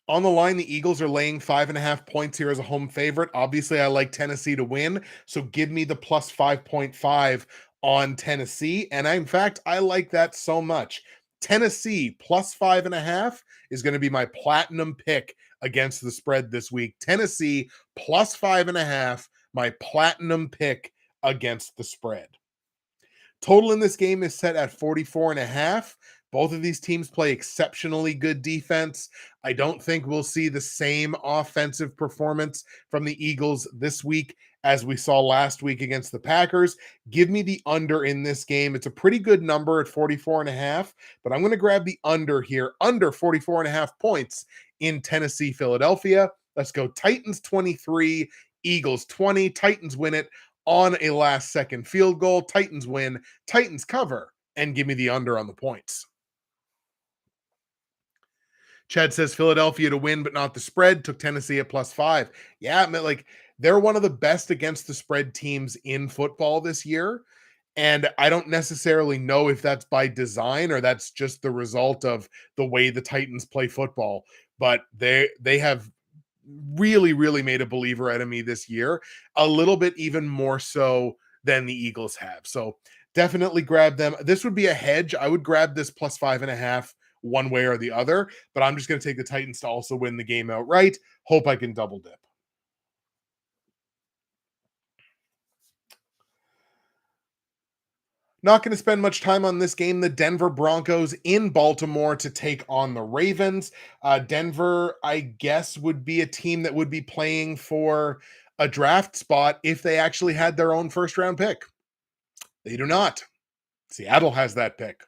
[SPEAKER 1] On the line, the Eagles are laying 5.5 points here as a home favorite. Obviously, I like Tennessee to win, so give me the plus 5.5 on Tennessee. And in fact, I like that so much. Tennessee plus 5.5 is going to be my platinum pick against the spread this week. Tennessee plus 5.5, my platinum pick against the spread. Total in this game is set at 44.5. Both of these teams play exceptionally good defense. I don't think we'll see the same offensive performance from the Eagles this week as we saw last week against the Packers. Give me the under in this game. It's a pretty good number at 44.5, but I'm going to grab the under here, under 44.5 points in Tennessee, Philadelphia. Let's go Titans 23, Eagles 20. Titans win it on a last second field goal. Titans win, Titans cover, and give me the under on the points. Chad says Philadelphia to win, but not the spread. Took Tennessee at plus 5. Yeah, I mean, like they're one of the best against the spread teams in football this year. And I don't necessarily know if that's by design or that's just the result of the way the Titans play football. But they have really made a believer out of me this year, a little bit even more so than the Eagles have. So definitely grab them. This would be a hedge. I would grab this plus 5.5 one way or the other, but I'm just going to take the Titans to also win the game outright. Hope I can double dip. Not going to spend much time on this game. The Denver Broncos in Baltimore to take on the Ravens. Denver, I guess, would be a team that would be playing for a draft spot if they actually had their own first round pick. They do not. Seattle has that pick.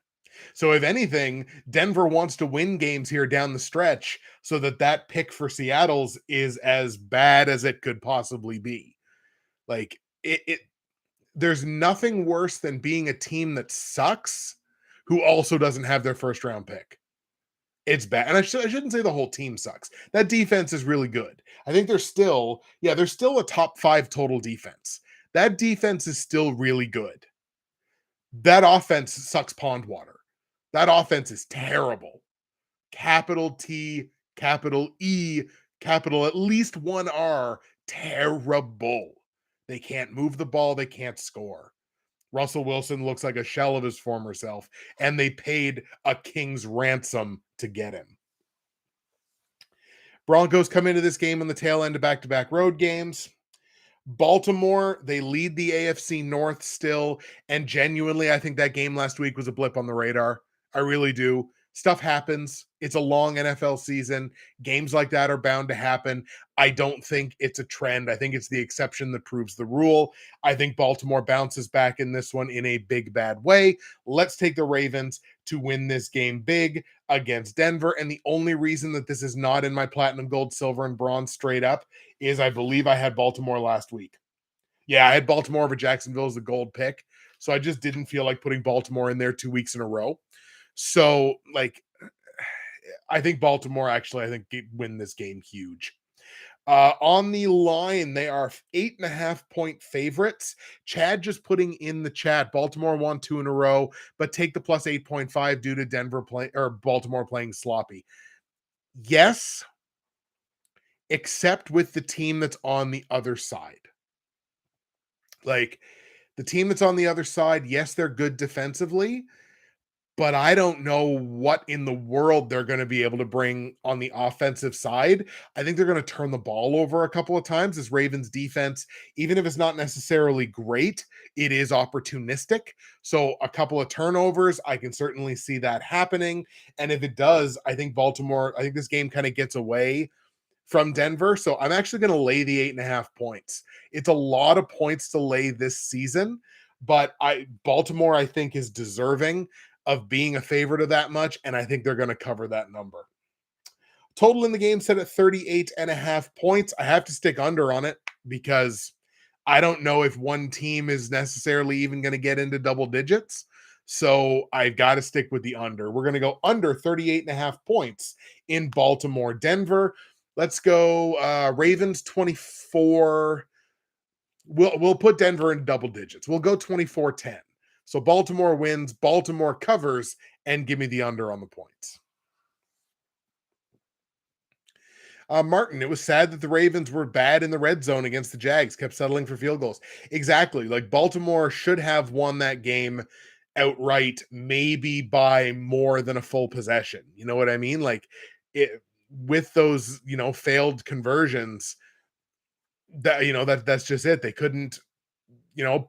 [SPEAKER 1] So if anything, Denver wants to win games here down the stretch so that that pick for Seattle's is as bad as it could possibly be. Like it there's nothing worse than being a team that sucks who also doesn't have their first round pick. It's bad. And I shouldn't say the whole team sucks. That defense is really good. I think they're still a top 5 total defense. That defense is still really good. That offense sucks pond water. That offense is terrible. Capital T, capital E, capital at least one R, terrible. They can't move the ball. They can't score. Russell Wilson looks like a shell of his former self, and they paid a king's ransom to get him. Broncos come into this game on the tail end of back-to-back road games. Baltimore, they lead the AFC North still, and genuinely, I think that game last week was a blip on the radar. I really do. Stuff happens. It's a long NFL season. Games like that are bound to happen. I don't think it's a trend. I think it's the exception that proves the rule. I think Baltimore bounces back in this one in a big, bad way. Let's take the Ravens to win this game big against Denver. And the only reason that this is not in my platinum, gold, silver, and bronze straight up is I believe I had Baltimore last week. Yeah, I had Baltimore over Jacksonville as the gold pick. So I just didn't feel like putting Baltimore in there 2 weeks in a row. So, like, I think Baltimore actually, win this game huge. On the line, they are 8.5 point favorites. Chad just putting in the chat. Baltimore won 2 in a row, but take the plus 8.5 due to Baltimore playing sloppy. Yes, except with the team that's on the other side. Like the team that's on the other side, yes, they're good defensively, but I don't know what in the world they're going to be able to bring on the offensive side. I think they're going to turn the ball over a couple of times. This Ravens defense, even if it's not necessarily great, it is opportunistic. So a couple of turnovers, I can certainly see that happening. And if it does, I think this game kind of gets away from Denver. So I'm actually going to lay the 8.5 points. It's a lot of points to lay this season, but Baltimore, I think, is deserving of being a favorite of that much, and I think they're going to cover that number. Total in the game set at 38.5 points. I have to stick under on it because I don't know if one team is necessarily even going to get into double digits. So I've got to stick with the under. We're going to go under 38.5 points in Baltimore. Denver, let's go Ravens 24. We'll put Denver in double digits. We'll go 24-10. So Baltimore wins, Baltimore covers, and give me the under on the points. Martin, it was sad that the Ravens were bad in the red zone against the Jags, kept settling for field goals. Exactly. Like Baltimore should have won that game outright, maybe by more than a full possession. You know what I mean? Like it with those, failed conversions, that's just it. They couldn't,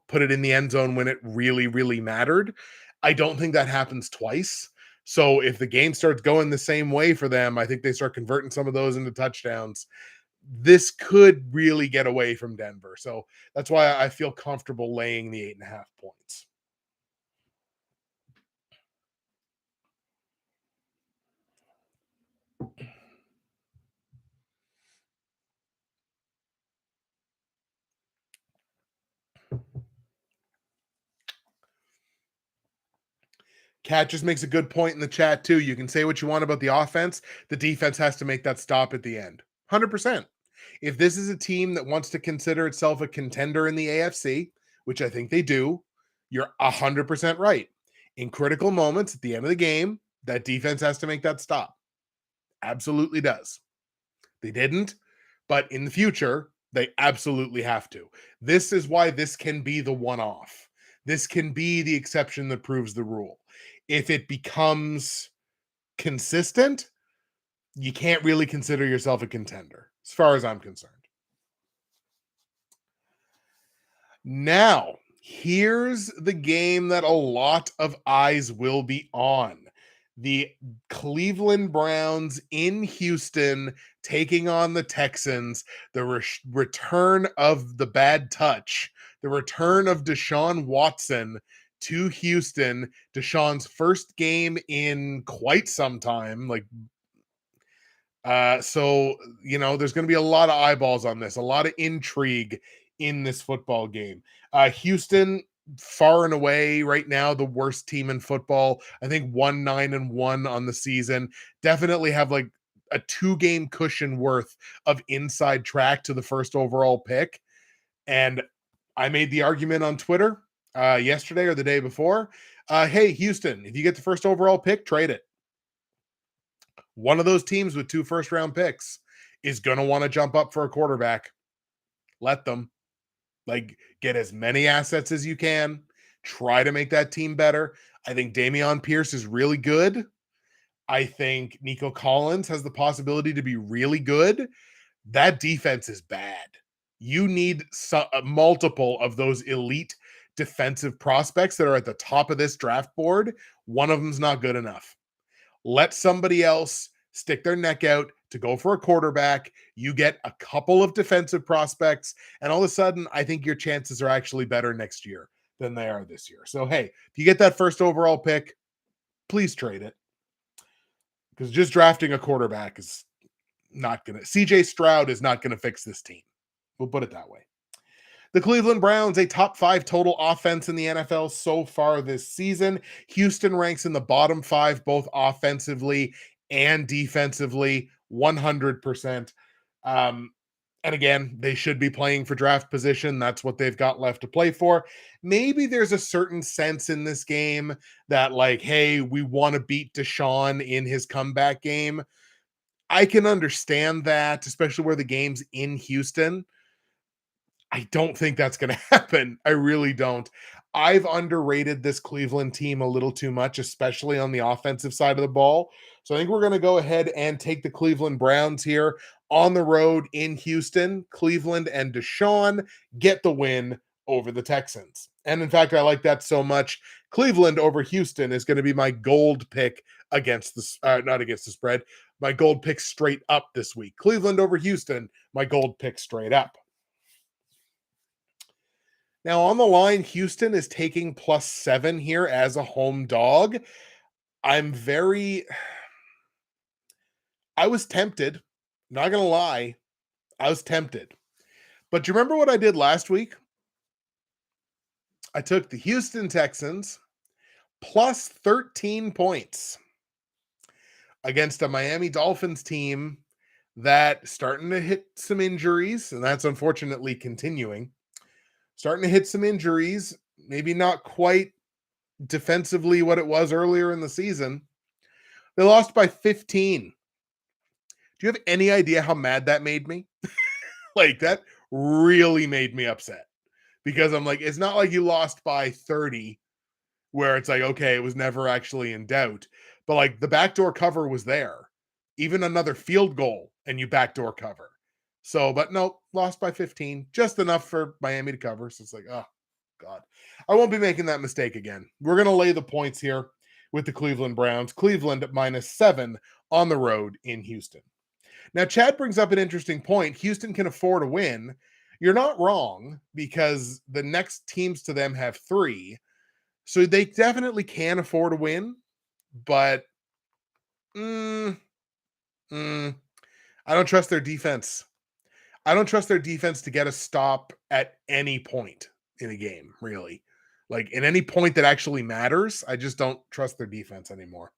[SPEAKER 1] put it in the end zone when it really, really mattered. I don't think that happens twice. So if the game starts going the same way for them, I think they start converting some of those into touchdowns. This could really get away from Denver. So that's why I feel comfortable laying the 8.5 points. Kat just makes a good point in the chat too. You can say what you want about the offense. The defense has to make that stop at the end. 100%. If this is a team that wants to consider itself a contender in the AFC, which I think they do, you're 100% right. In critical moments at the end of the game, that defense has to make that stop. Absolutely does. They didn't, but in the future, they absolutely have to. This is why this can be the one off. This can be the exception that proves the rule. If it becomes consistent, you can't really consider yourself a contender, as far as I'm concerned. Now, here's the game that a lot of eyes will be on. The Cleveland Browns in Houston taking on the Texans, the return of the bad touch, the return of Deshaun Watson to Houston, Deshaun's first game in quite some time. So there's going to be a lot of eyeballs on this, a lot of intrigue in this football game. Houston, far and away right now the worst team in football. I think 1-9-1 on the season. Definitely have like a 2-game cushion worth of inside track to the first overall pick. And I made the argument on Twitter yesterday or the day before. Hey, Houston, if you get the first overall pick, trade it. One of those teams with 2 first-round picks is going to want to jump up for a quarterback. Let them. Get as many assets as you can. Try to make that team better. I think Dameon Pierce is really good. I think Nico Collins has the possibility to be really good. That defense is bad. You need multiple of those elite defensive prospects that are at the top of this draft board. One of them's not good enough. Let somebody else stick their neck out to go for a quarterback. You get a couple of defensive prospects, and all of a sudden, I think your chances are actually better next year than they are this year. So, hey, if you get that first overall pick, please trade it. Because just drafting a quarterback is not going to... CJ Stroud is not going to fix this team. We'll put it that way. The Cleveland Browns, a top 5 total offense in the NFL so far this season. Houston ranks in the bottom 5, both offensively and defensively, 100%. And again, they should be playing for draft position. That's what they've got left to play for. Maybe there's a certain sense in this game that hey, we want to beat Deshaun in his comeback game. I can understand that, especially where the game's in Houston. I don't think that's going to happen. I really don't. I've underrated this Cleveland team a little too much, especially on the offensive side of the ball. So I think we're going to go ahead and take the Cleveland Browns here on the road in Houston. Cleveland and Deshaun get the win over the Texans. And in fact, I like that so much. Cleveland over Houston is going to be my gold pick against the not against the spread. My gold pick straight up this week. Cleveland over Houston, my gold pick straight up. Now on the line, Houston is taking +7 here as a home dog. I was tempted, not going to lie. I was tempted. But do you remember what I did last week I took the Houston Texans plus 13 points against a Miami Dolphins team that starting to hit some injuries, and that's unfortunately continuing. Starting to hit some injuries, maybe not quite defensively what it was earlier in the season. They lost by 15. Do you have any idea how mad that made me? Like, that really made me upset because I'm like, it's not like you lost by 30 where it's like, okay, it was never actually in doubt. But like the backdoor cover was there. Even another field goal and you backdoor cover. So, but no, lost by 15. Just enough for Miami to cover. So it's like, oh, God. I won't be making that mistake again. We're going to lay the points here with the Cleveland Browns. Cleveland at -7 on the road in Houston. Now, Chad brings up an interesting point. Houston can afford a win. You're not wrong because the next teams to them have 3. So they definitely can afford a win, but I don't trust their defense. I don't trust their defense to get a stop at any point in a game, really. Like in any point that actually matters, I just don't trust their defense anymore.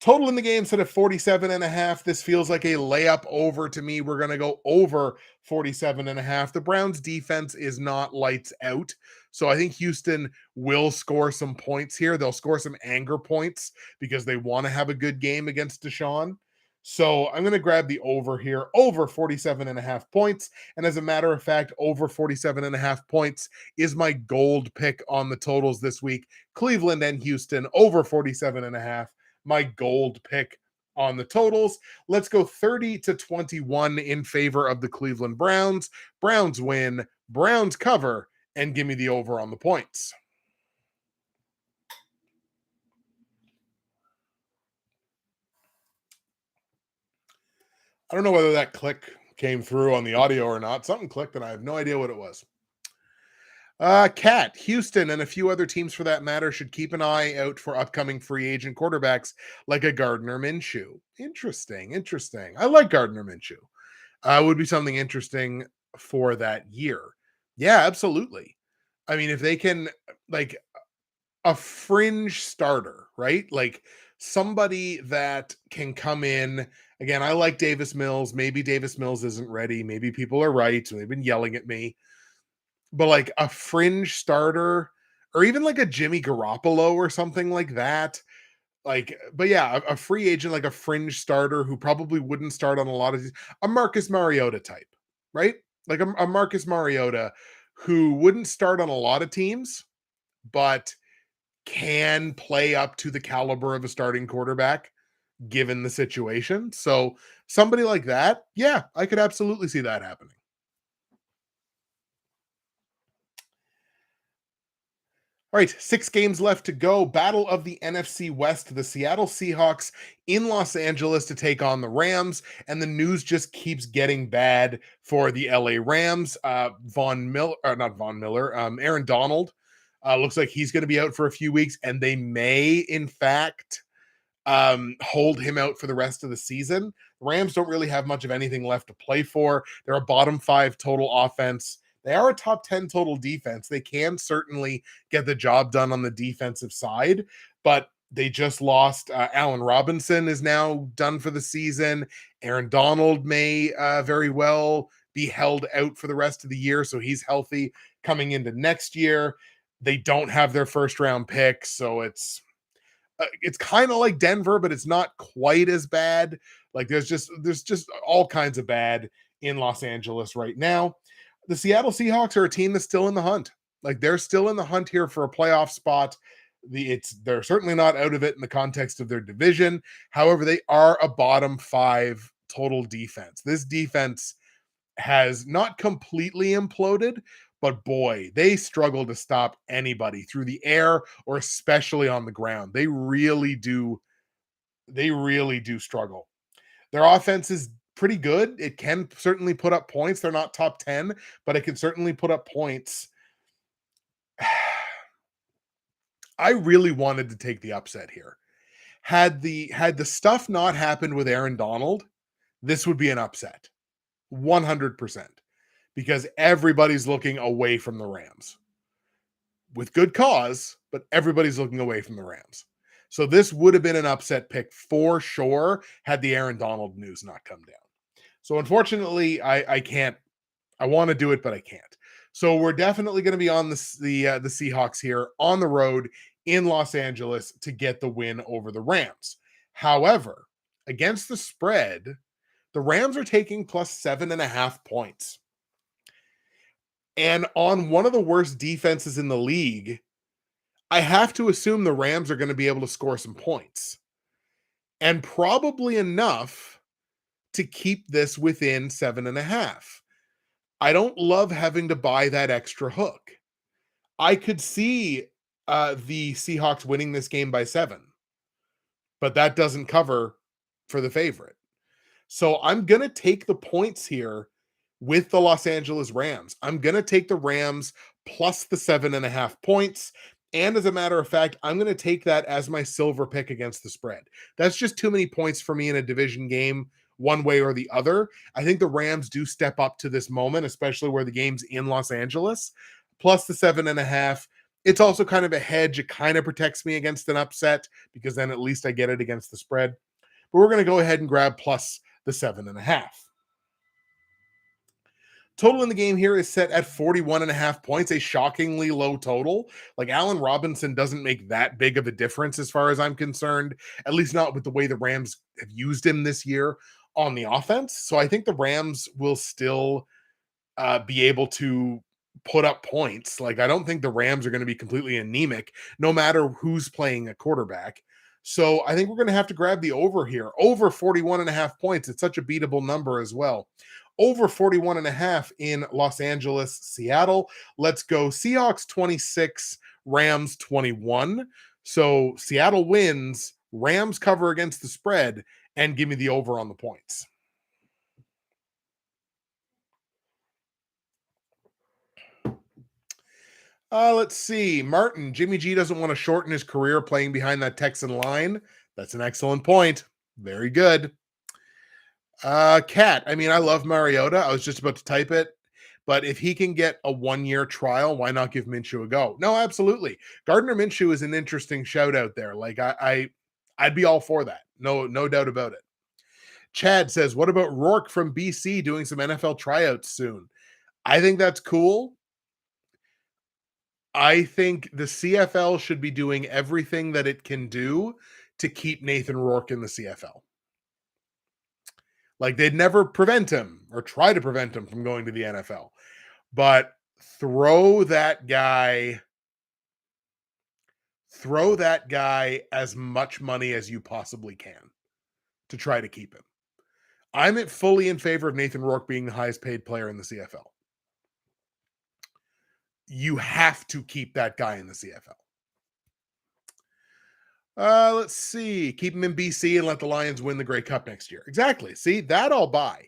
[SPEAKER 1] Total in the game set at 47.5. This feels like a layup over to me. We're going to go over 47.5. The Browns defense is not lights out. So I think Houston will score some points here. They'll score some anger points because they want to have a good game against Deshaun. So I'm going to grab the over here, over 47.5 points. And as a matter of fact, over 47.5 points is my gold pick on the totals this week. Cleveland and Houston over 47.5. My gold pick on the totals. Let's go 30-21 in favor of the Cleveland Browns. Browns win, Browns cover, and give me the over on the points. I don't know whether that click came through on the audio or not. Something clicked and I have no idea what it was. Cat, Houston, and a few other teams for that matter should keep an eye out for upcoming free agent quarterbacks like a Gardner Minshew. Interesting. I like Gardner Minshew. Would be something interesting for that year. Yeah, absolutely. I mean, if they can, like, a fringe starter, right? Like somebody that can come in. Again, I like Davis Mills. Maybe Davis Mills isn't ready. Maybe people are right. So they've been yelling at me. But like a fringe starter or even like a Jimmy Garoppolo or something like that. Like, but yeah, a free agent, like a fringe starter who probably wouldn't start on a lot of these, a Marcus Mariota type, right? Like a Marcus Mariota who wouldn't start on a lot of teams, but can play up to the caliber of a starting quarterback given the situation. So somebody like that, yeah, I could absolutely see that happening. All right, 6 games left to go. Battle of the NFC West. The Seattle Seahawks in Los Angeles to take on the Rams, and the news just keeps getting bad for the LA Rams. Aaron Donald looks like he's going to be out for a few weeks, and they may, in fact, hold him out for the rest of the season. The Rams don't really have much of anything left to play for. They're a bottom 5 total offense. They are a top 10 total defense. They can certainly get the job done on the defensive side, but they just lost. Allen Robinson is now done for the season. Aaron Donald may very well be held out for the rest of the year, so he's healthy coming into next year. They don't have their first round pick, so it's kind of like Denver, but it's not quite as bad. Like there's just all kinds of bad in Los Angeles right now. The Seattle Seahawks are a team that's still in the hunt. Like they're still in the hunt here for a playoff spot. They're certainly not out of it in the context of their division. However, they are a bottom 5 total defense. This defense has not completely imploded, but boy, they struggle to stop anybody through the air or especially on the ground. They really do struggle. Their offense is pretty good. It can certainly put up points. They're not top 10, but it can certainly put up points. I really wanted to take the upset here. Had the stuff not happened with Aaron Donald, this would be an upset. 100%. Because everybody's looking away from the Rams. with good cause, but everybody's looking away from the Rams. So this would have been an upset pick for sure had the Aaron Donald news not come down. So unfortunately, I can't. I want to do it, but I can't. So we're definitely going to be on the Seahawks here on the road in Los Angeles to get the win over the Rams. However, against the spread, the Rams are taking plus 7.5 points. And on one of the worst defenses in the league, I have to assume the Rams are going to be able to score some points. And probably enough to keep this within 7.5. I don't love having to buy that extra hook. I could see the Seahawks winning this game by 7, but that doesn't cover for the favorite. So I'm going to take the points here with the Los Angeles Rams. I'm going to take the Rams plus the 7.5 points. And as a matter of fact, I'm going to take that as my silver pick against the spread. That's just too many points for me in a division game, one way or the other. I think the Rams do step up to this moment, especially where the game's in Los Angeles. Plus the 7.5. It's also kind of a hedge. It kind of protects me against an upset because then at least I get it against the spread. But we're going to go ahead and grab plus the 7.5. Total in the game here is set at 41.5 points, a shockingly low total. Like Allen Robinson doesn't make that big of a difference as far as I'm concerned, at least not with the way the Rams have used him this year on the offense. So I think the Rams will still be able to put up points. Like I don't think the Rams are going to be completely anemic no matter who's playing a quarterback. So I think we're going to have to grab the over here. Over 41.5 points. It's such a beatable number as well. Over 41.5 in Los Angeles, Seattle. Let's go Seahawks 26, Rams 21. So Seattle wins, Rams cover against the spread, and give me the over on the points. Let's see. Martin, Jimmy G doesn't want to shorten his career playing behind that Texan line. That's an excellent point. Very good. Cat, I mean, I love Mariota. I was just about to type it. But if he can get a 1-year trial, why not give Minshew a go? No, absolutely. Gardner Minshew is an interesting shout out there. Like I'd be all for that. No doubt about it. Chad says, what about Rourke from BC doing some NFL tryouts soon? I think that's cool. I think the CFL should be doing everything that it can do to keep Nathan Rourke in the CFL. Like they'd never prevent him or try to prevent him from going to the NFL. But throw that guy as much money as you possibly can to try to keep him. I'm fully in favor of Nathan Rourke being the highest paid player in the CFL. You have to keep that guy in the CFL. Let's see. Keep him in BC and let the Lions win the Grey Cup next year. Exactly. See, that I'll buy.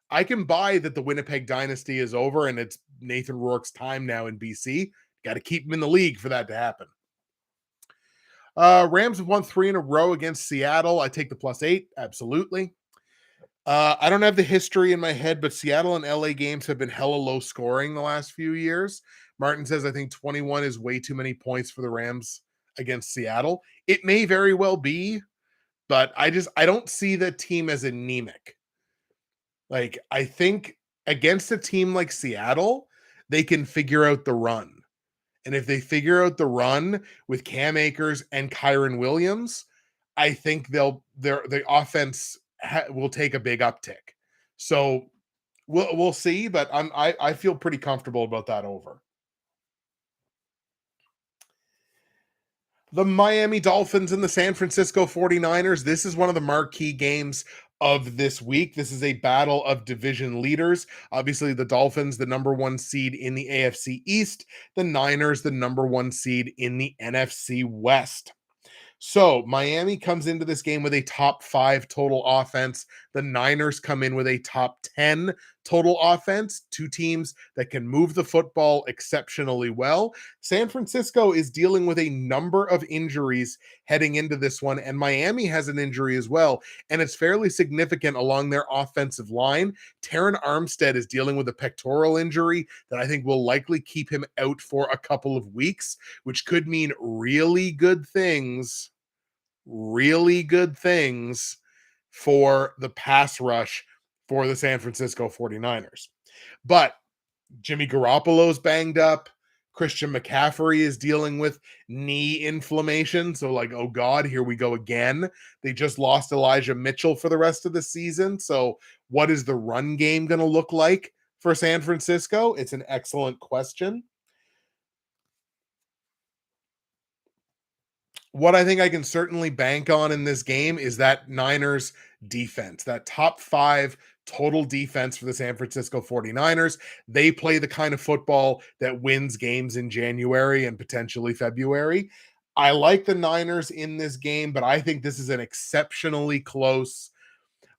[SPEAKER 1] I can buy that the Winnipeg dynasty is over and it's Nathan Rourke's time now in BC. Got to keep him in the league for that to happen. Rams have won 3 in a row against Seattle. I take the +8. Absolutely. I don't have the history in my head, but Seattle and LA games have been hella low scoring the last few years. Martin says, I think 21 is way too many points for the Rams against Seattle. It may very well be, but I don't see the team as anemic. Like, I think against a team like Seattle, they can figure out the run. And if they figure out the run with Cam Akers and Kyron Williams, I think the offense will take a big uptick. So we'll see, but I feel pretty comfortable about that over. The Miami Dolphins and the San Francisco 49ers. This is one of the marquee games of this week. This is a battle of division leaders. Obviously, the Dolphins, the number 1 seed in the AFC East. The Niners, the number 1 seed in the NFC West. So Miami comes into this game with a top 5 total offense. The Niners come in with a top 10 total offense, two teams that can move the football exceptionally well. San Francisco is dealing with a number of injuries heading into this one, and Miami has an injury as well, and it's fairly significant along their offensive line. Terran Armstead is dealing with a pectoral injury that I think will likely keep him out for a couple of weeks, which could mean really good things for the pass rush for the San Francisco 49ers. But Jimmy Garoppolo's banged up. Christian McCaffrey is dealing with knee inflammation. So, like, oh God, here we go again. They just lost Elijah Mitchell for the rest of the season. So, what is the run game going to look like for San Francisco? It's an excellent question. What I think I can certainly bank on in this game is that Niners defense, that top 5 total defense for the San Francisco 49ers. They play the kind of football that wins games in January and potentially February. I like the Niners in this game, but I think this is an exceptionally close.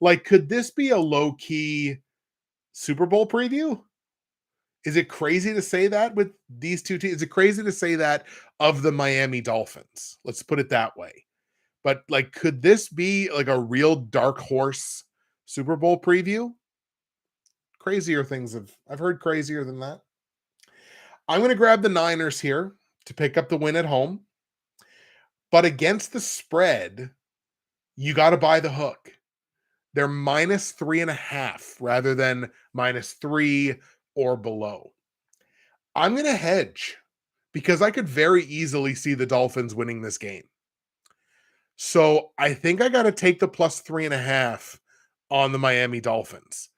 [SPEAKER 1] Like, could this be a low-key Super Bowl preview? Is it crazy to say that with these two teams? Is it crazy to say that of the Miami Dolphins? Let's put it that way. But, like, could this be like a real dark horse Super Bowl preview? Crazier things I've heard crazier than that. I'm going to grab the Niners here to pick up the win at home. But against the spread, you got to buy the hook. They're -3.5 rather than -3 or below. I'm going to hedge because I could very easily see the Dolphins winning this game. So I think I got to take the +3.5 on the Miami Dolphins.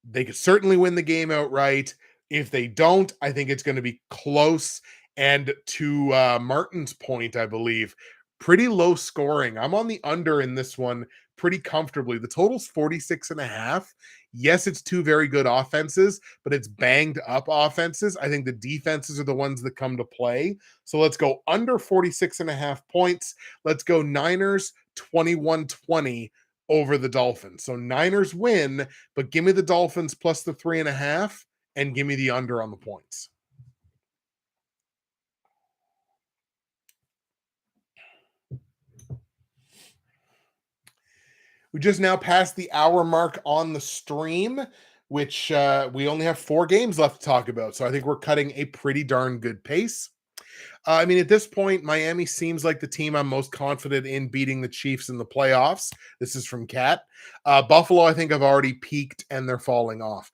[SPEAKER 1] They could certainly win the game outright. If they don't, I think it's going to be close. And to Martin's point, I believe, pretty low scoring. I'm on the under in this one pretty comfortably. The total's 46.5. Yes, it's two very good offenses, but it's banged up offenses. I think the defenses are the ones that come to play. So let's go under 46.5 points. Let's go Niners 21-20 over the Dolphins. So Niners win, but give me the Dolphins plus the 3.5 and give me the under on the points. We just now passed the hour mark on the stream, which we only have 4 games left to talk about. So I think we're cutting a pretty darn good pace. I mean, at this point, Miami seems like the team I'm most confident in beating the Chiefs in the playoffs. This is from Kat. Buffalo, I think, have already peaked and they're falling off.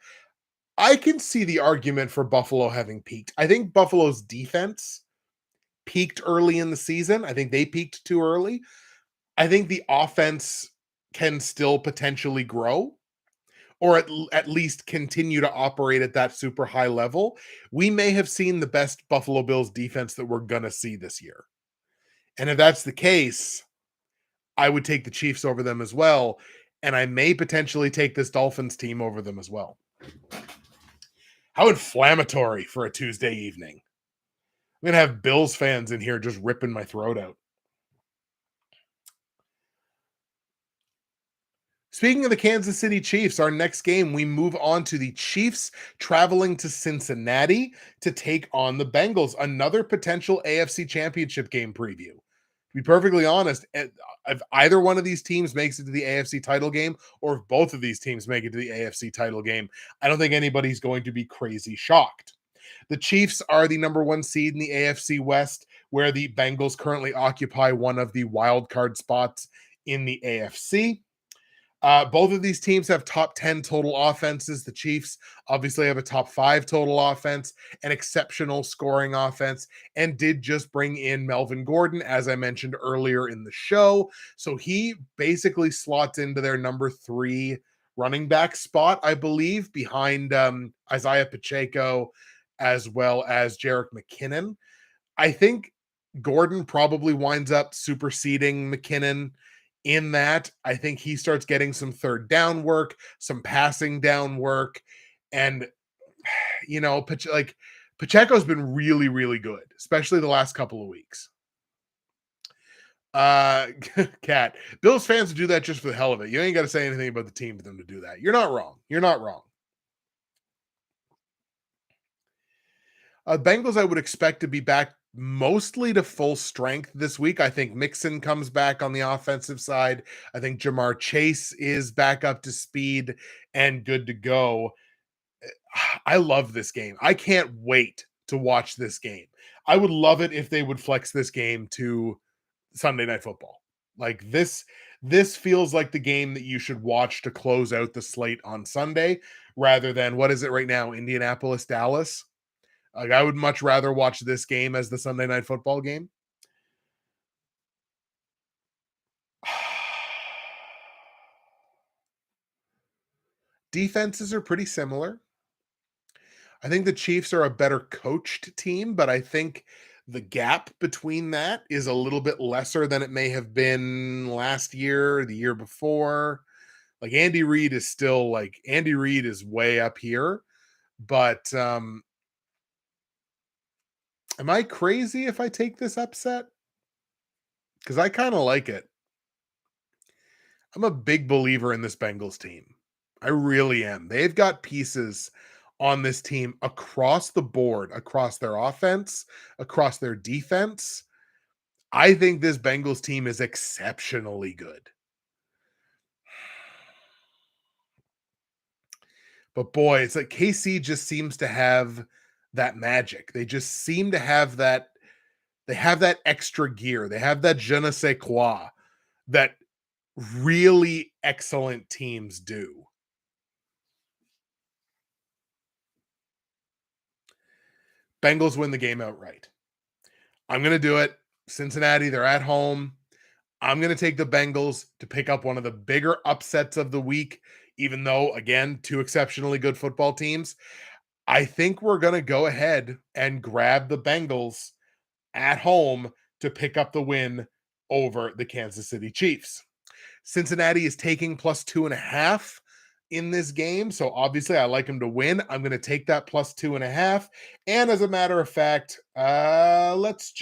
[SPEAKER 1] I can see the argument for Buffalo having peaked. I think Buffalo's defense peaked early in the season. I think they peaked too early. I think the offense can still potentially grow or at least continue to operate at that super high level. We may have seen the best Buffalo Bills defense that we're going to see this year. And if that's the case, I would take the Chiefs over them as well. And I may potentially take this Dolphins team over them as well. How inflammatory for a Tuesday evening. I'm going to have Bills fans in here just ripping my throat out. Speaking of the Kansas City Chiefs, our next game, we move on to the Chiefs traveling to Cincinnati to take on the Bengals. Another potential AFC Championship Game preview. To be perfectly honest, if either one of these teams makes it to the AFC title game, or if both of these teams make it to the AFC title game, I don't think anybody's going to be crazy shocked. The Chiefs are the number 1 seed in the AFC West, where the Bengals currently occupy one of the wildcard spots in the AFC. Both of these teams have top 10 total offenses. The Chiefs obviously have a top 5 total offense, an exceptional scoring offense, and did just bring in Melvin Gordon, as I mentioned earlier in the show. So he basically slots into their number 3 running back spot, I believe, behind Isaiah Pacheco as well as Jerick McKinnon. I think Gordon probably winds up superseding McKinnon in that. I think he starts getting some third down work, some passing down work. And, you know, Pacheco's been really, really good, especially the last couple of weeks. Cat, Bills fans do that just for the hell of it. You ain't got to say anything about the team for them to do that. You're not wrong. You're not wrong. Bengals, I would expect to be back mostly to full strength this week. I think Mixon comes back on the offensive side. I think Jamar Chase is back up to speed and good to go. I love this game. I can't wait to watch this game. I would love it if they would flex this game to Sunday Night Football. Like this feels like the game that you should watch to close out the slate on Sunday rather than what is it right now, Indianapolis, Dallas. Like I would much rather watch this game as the Sunday Night Football game. Defenses are pretty similar. I think the Chiefs are a better coached team, but I think the gap between that is a little bit lesser than it may have been last year, the year before. Like Andy Reid is way up here, but am I crazy if I take this upset? Because I kind of like it. I'm a big believer in this Bengals team. I really am. They've got pieces on this team across the board, across their offense, across their defense. I think this Bengals team is exceptionally good. But boy, it's like KC just seems to have that magic. They just seem to have that. They have that extra gear. They have that je ne sais quoi that really excellent teams do. Bengals win the game outright. I'm going to do it. Cincinnati, they're at home. I'm going to take the Bengals to pick up one of the bigger upsets of the week, even though, again, two exceptionally good football teams. I think we're going to go ahead and grab the Bengals at home to pick up the win over the Kansas City Chiefs. Cincinnati is taking plus 2.5 in this game. So obviously I like them to win. I'm going to take that plus 2.5. And as a matter of fact, let's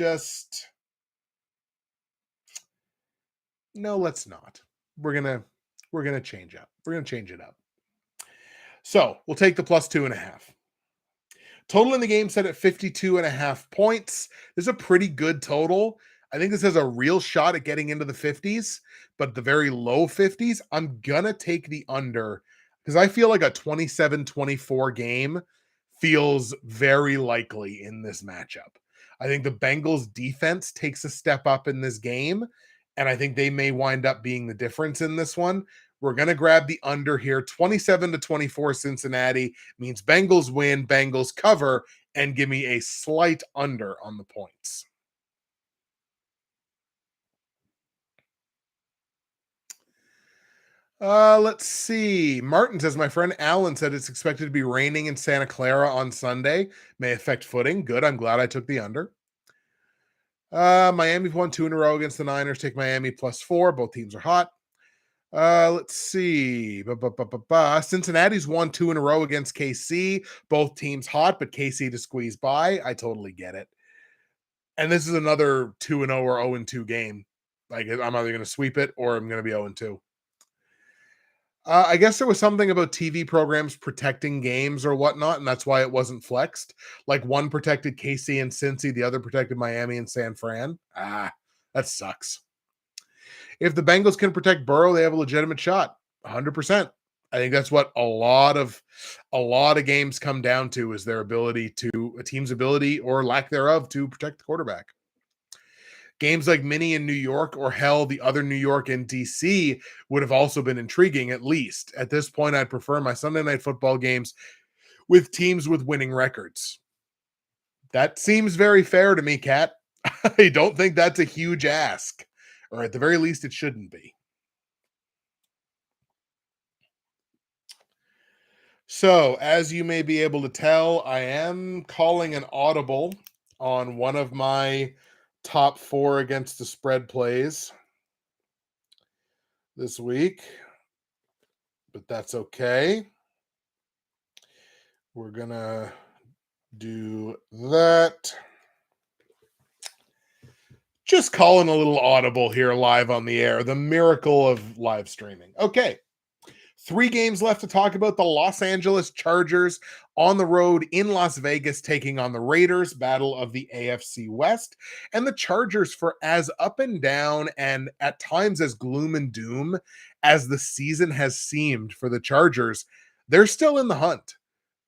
[SPEAKER 1] not. We're going to change up. We're going to change it up. So we'll take the plus 2.5. Total in the game set at 52.5 points. This is a pretty good total. I think this has a real shot at getting into the 50s, but the very low 50s, I'm going to take the under because I feel like a 27-24 game feels very likely in this matchup. I think the Bengals defense takes a step up in this game, and I think they may wind up being the difference in this one. We're going to grab the under here. 27-24 Cincinnati means Bengals win, Bengals cover, and give me a slight under on the points. Let's see. Martin says, my friend Alan said it's expected to be raining in Santa Clara on Sunday. May affect footing. Good. I'm glad I took the under. Miami's won 2 in a row against the Niners. Take Miami +4. Both teams are hot. Let's see. Cincinnati's won 2 in a row against KC. Both teams hot, but KC to squeeze by. I totally get it. And this is another 2-0 or 0-2 game. Like I'm either going to sweep it or I'm going to be 0-2. I guess there was something about TV programs protecting games or whatnot, and that's why it wasn't flexed. Like one protected KC and Cincy, the other protected Miami and San Fran. That sucks. If the Bengals can protect Burrow, they have a legitimate shot. 100%. I think that's what a lot of games come down to is a team's ability or lack thereof to protect the quarterback. Games like Mini in New York or hell, the other New York and DC would have also been intriguing, at least. At this point, I'd prefer my Sunday Night Football games with teams with winning records. That seems very fair to me, Kat. I don't think that's a huge ask, or at the very least, it shouldn't be. So, as you may be able to tell, I am calling an audible on one of my top 4 against the spread plays this week, but that's okay. We're gonna do that. Just calling a little audible here live on the air. The miracle of live streaming. Okay. 3 games left to talk about. The Los Angeles Chargers on the road in Las Vegas taking on the Raiders, battle of the AFC West. And the Chargers, for as up and down and at times as gloom and doom as the season has seemed for the Chargers, they're still in the hunt.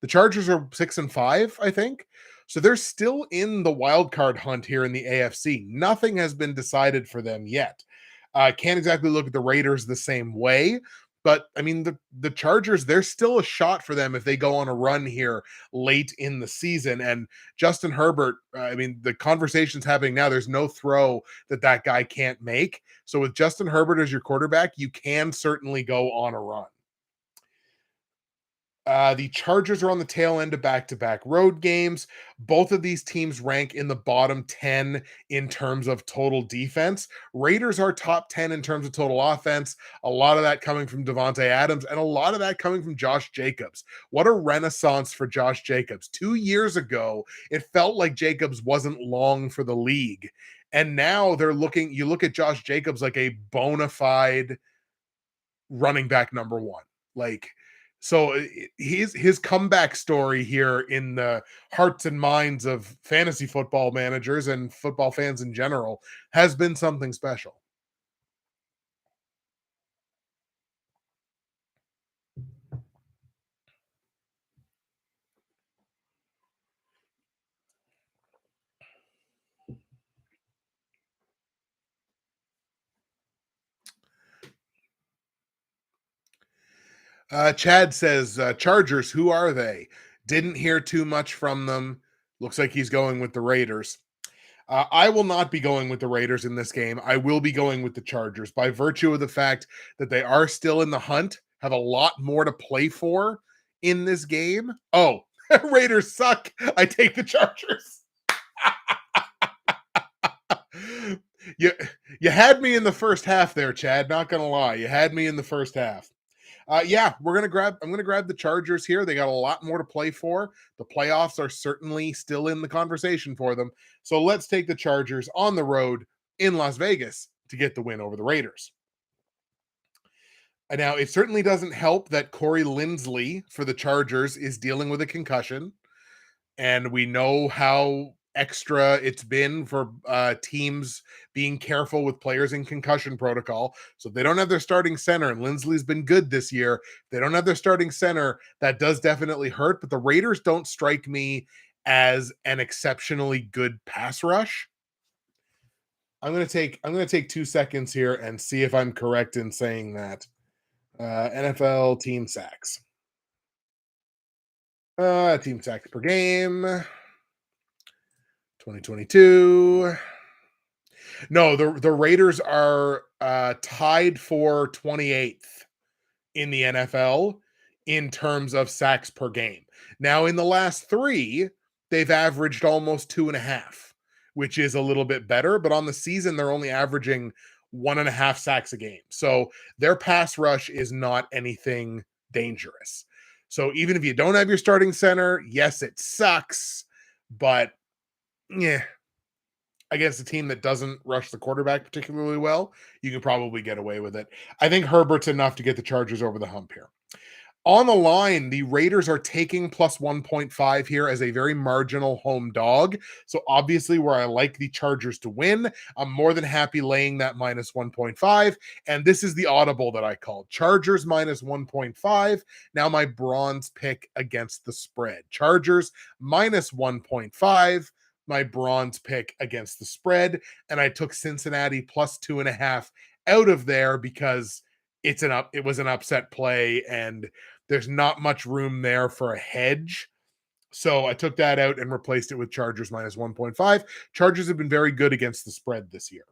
[SPEAKER 1] The Chargers are 6-5, I think. So they're still in the wild card hunt here in the AFC. Nothing has been decided for them yet. Can't exactly look at the Raiders the same way, but I mean the Chargers, there's still a shot for them if they go on a run here late in the season. And Justin Herbert, I mean the conversation's happening now. There's no throw that guy can't make. So with Justin Herbert as your quarterback, you can certainly go on a run. The Chargers are on the tail end of back-to-back road games. Both of these teams rank in the bottom 10 in terms of total defense. Raiders are top 10 in terms of total offense. A lot of that coming from Devontae Adams and a lot of that coming from Josh Jacobs. What a renaissance for Josh Jacobs. 2 years ago, it felt like Jacobs wasn't long for the league. And now you look at Josh Jacobs like a bona fide running back number one. Like, so his comeback story here in the hearts and minds of fantasy football managers and football fans in general has been something special. Chad says, Chargers, who are they? Didn't hear too much from them. Looks like he's going with the Raiders. I will not be going with the Raiders in this game. I will be going with the Chargers by virtue of the fact that they are still in the hunt, have a lot more to play for in this game. Oh, Raiders suck. I take the Chargers. you you had me in the first half there, Chad. Not gonna lie, you had me in the first half. Yeah, I'm gonna grab the Chargers here. They got a lot more to play for. The playoffs are certainly still in the conversation for them. So let's take the Chargers on the road in Las Vegas to get the win over the Raiders. Now, it certainly doesn't help that Corey Linsley for the Chargers is dealing with a concussion. And we know how extra it's been for teams being careful with players in concussion protocol. So if they don't have their starting center, and Lindsley's been good this year, if they don't have their starting center, that does definitely hurt. But the Raiders don't strike me as an exceptionally good pass rush. I'm gonna take 2 seconds here and see if I'm correct in saying that. NFL team sacks. Team sacks per game. 2022. No, the Raiders are tied for 28th in the NFL in terms of sacks per game. Now, in the last 3, they've averaged almost 2.5, which is a little bit better. But on the season, they're only averaging 1.5 sacks a game. So their pass rush is not anything dangerous. So even if you don't have your starting center, yes, it sucks, but yeah, against a team that doesn't rush the quarterback particularly well, you can probably get away with it. I think Herbert's enough to get the Chargers over the hump here. On the line, the Raiders are taking plus 1.5 here as a very marginal home dog. So obviously where I like the Chargers to win, I'm more than happy laying that minus 1.5. And this is the audible that I called. Chargers minus 1.5. Now my bronze pick against the spread. Chargers minus 1.5. My bronze pick against the spread. And I took Cincinnati plus 2.5 out of there because it was an upset play and there's not much room there for a hedge. So I took that out and replaced it with Chargers minus 1.5. Chargers have been very good against the spread this year.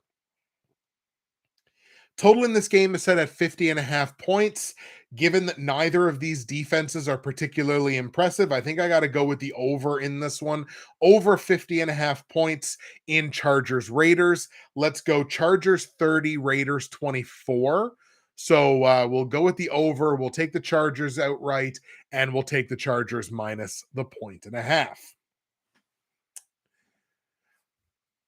[SPEAKER 1] Total in this game is set at 50.5 points. Given that neither of these defenses are particularly impressive, I think I got to go with the over in this one. Over 50.5 points in Chargers Raiders. Let's go Chargers 30, Raiders 24. So we'll go with the over. We'll take the Chargers outright, and we'll take the Chargers minus the 1.5.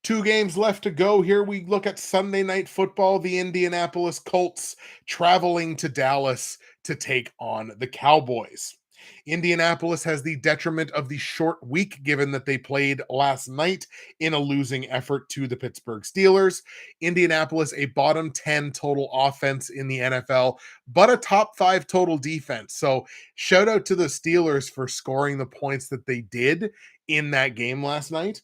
[SPEAKER 1] 2 games left to go. Here we look at Sunday Night Football. The Indianapolis Colts traveling to Dallas to take on the Cowboys. Indianapolis has the detriment of the short week, given that they played last night in a losing effort to the Pittsburgh Steelers. Indianapolis, a bottom 10 total offense in the NFL, but a top 5 total defense. So shout out to the Steelers for scoring the points that they did in that game last night.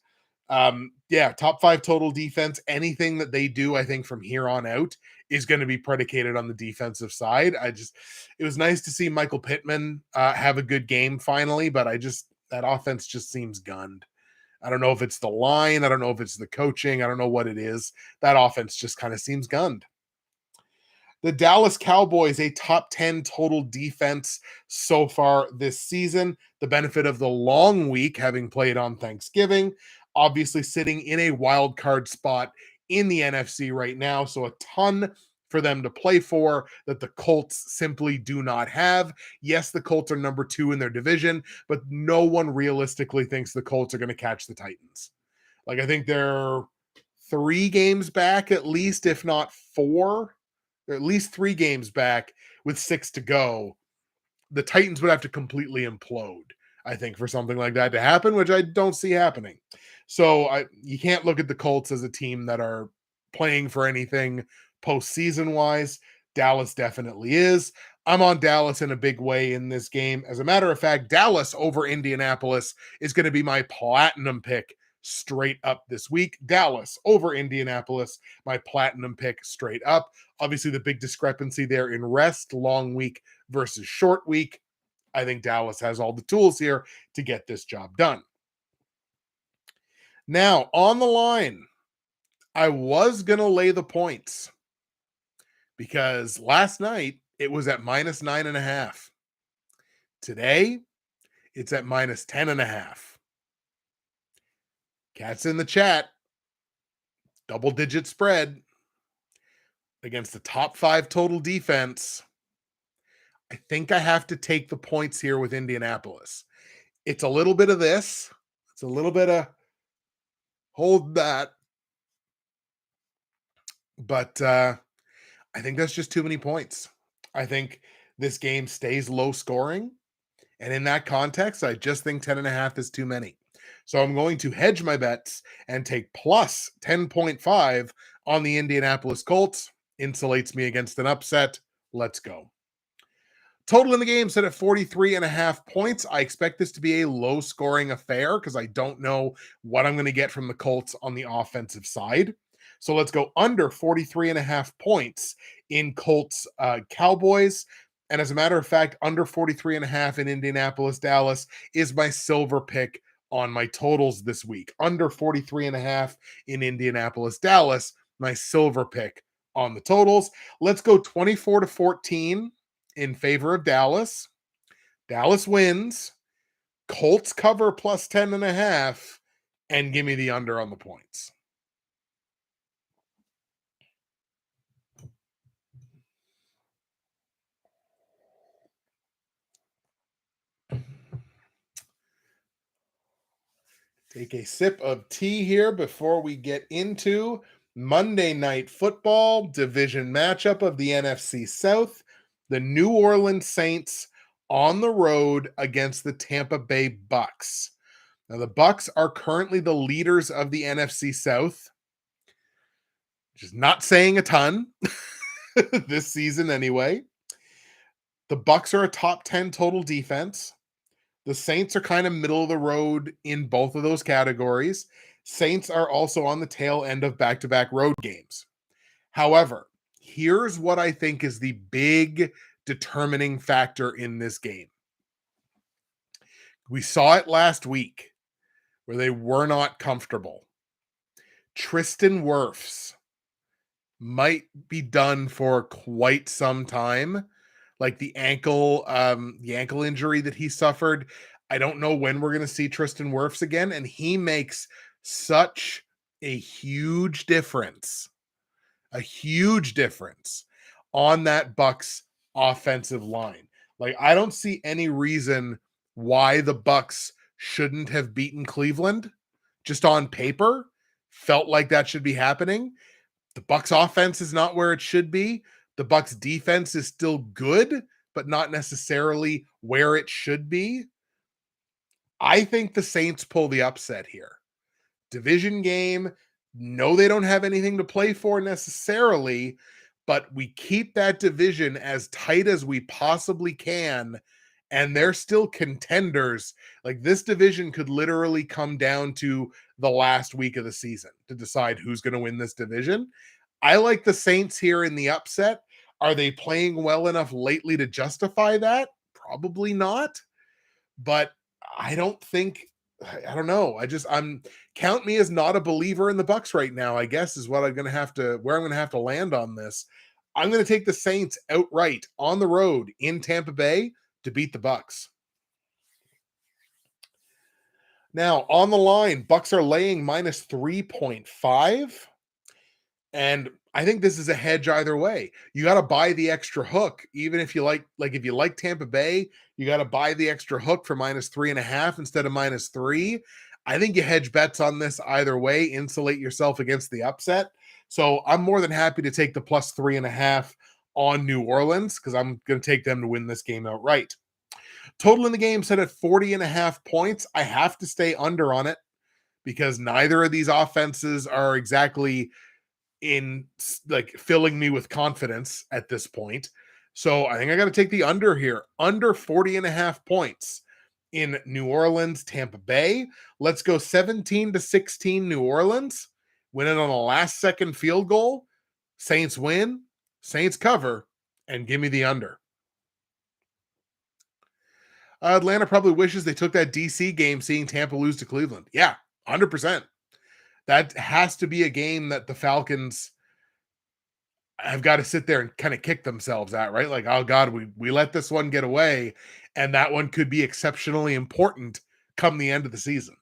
[SPEAKER 1] Top 5 total defense. Anything that they do, I think from here on out is going to be predicated on the defensive side. It was nice to see Michael Pittman have a good game finally, but that offense just seems gunned. I don't know if it's the line. I don't know if it's the coaching. I don't know what it is. That offense just kind of seems gunned. The Dallas Cowboys, a top 10 total defense so far this season. The benefit of the long week, having played on Thanksgiving, obviously sitting in a wild card spot in the NFC right now. So a ton for them to play for that the Colts simply do not have. Yes, the Colts are number 2 in their division, but no one realistically thinks the Colts are going to catch the Titans. I think they're 3 games back at least, if not 4. They're at least 3 games back with 6 to go. The Titans would have to completely implode, I think, for something like that to happen, which I don't see happening. So you can't look at the Colts as a team that are playing for anything postseason wise. Dallas definitely is. I'm on Dallas in a big way in this game. As a matter of fact, Dallas over Indianapolis is going to be my platinum pick straight up this week. Dallas over Indianapolis, my platinum pick straight up. Obviously, the big discrepancy there in rest, long week versus short week. I think Dallas has all the tools here to get this job done. Now, on the line, I was going to lay the points because last night it was at minus 9.5. Today, it's at minus 10.5. Cats in the chat, double-digit spread against the top 5 total defense. I think I have to take the points here with Indianapolis. It's a little bit of this. It's a little bit of hold that. But I think that's just too many points. I think this game stays low scoring. And in that context, I just think 10.5 is too many. So I'm going to hedge my bets and take plus 10.5 on the Indianapolis Colts. Insulates me against an upset. Let's go. Total in the game set at 43.5 points. I expect this to be a low scoring affair because I don't know what I'm going to get from the Colts on the offensive side. So let's go under 43.5 points in Colts Cowboys. And as a matter of fact, under 43.5 in Indianapolis, Dallas is my silver pick on my totals this week. Under 43.5 in Indianapolis, Dallas, my silver pick on the totals. Let's go 24-14 in favor of Dallas. Dallas wins. Colts cover plus 10.5 and give me the under on the points. Take a sip of tea here before we get into Monday Night Football division matchup of the NFC South. The New Orleans Saints on the road against the Tampa Bay Bucks. Now, the Bucks are currently the leaders of the NFC South, which is not saying a ton this season anyway. The Bucks are a top 10 total defense. The Saints are kind of middle of the road in both of those categories. Saints are also on the tail end of back-to-back road games. However, here's what I think is the big determining factor in this game. We saw it last week where they were not comfortable. Tristan Wirfs might be done for quite some time. Like the ankle injury that he suffered. I don't know when we're going to see Tristan Wirfs again, and he makes such a huge difference on that Bucks offensive line. Like, I don't see any reason why the Bucks shouldn't have beaten Cleveland. Just on paper, felt like that should be happening. The Bucks offense is not where it should be. The Bucks defense is still good, but not necessarily where it should be. I think the Saints pull the upset here. Division game. No, they don't have anything to play for necessarily, but we keep that division as tight as we possibly can, and they're still contenders. Like, this division could literally come down to the last week of the season to decide who's going to win this division. I like the Saints here in the upset. Are they playing well enough lately to justify that? Probably not, but I don't think, I don't know. I'm count me as not a believer in the Bucks right now, I guess, is what I'm going to have to, where I'm going to have to land on this. I'm going to take the Saints outright on the road in Tampa Bay to beat the Bucks. Now, on the line, Bucks are laying minus 3.5. And I think this is a hedge either way. You got to buy the extra hook, even if you like if you like Tampa Bay, you got to buy the extra hook for minus 3.5 instead of minus 3. I think you hedge bets on this either way, insulate yourself against the upset. So I'm more than happy to take the plus 3.5 on New Orleans because I'm going to take them to win this game outright. Total in the game set at 40.5 points. I have to stay under on it because neither of these offenses are exactly in like filling me with confidence at this point. So I think I got to take the under here, under 40.5 points in New Orleans, Tampa Bay. Let's go 17-16 New Orleans, win it on a last second field goal. Saints win, Saints cover, and give me the under. Atlanta probably wishes they took that DC game seeing Tampa lose to Cleveland. Yeah, 100%. That has to be a game that the Falcons have got to sit there and kind of kick themselves at, right? Like, oh God, we let this one get away, and that one could be exceptionally important come the end of the season.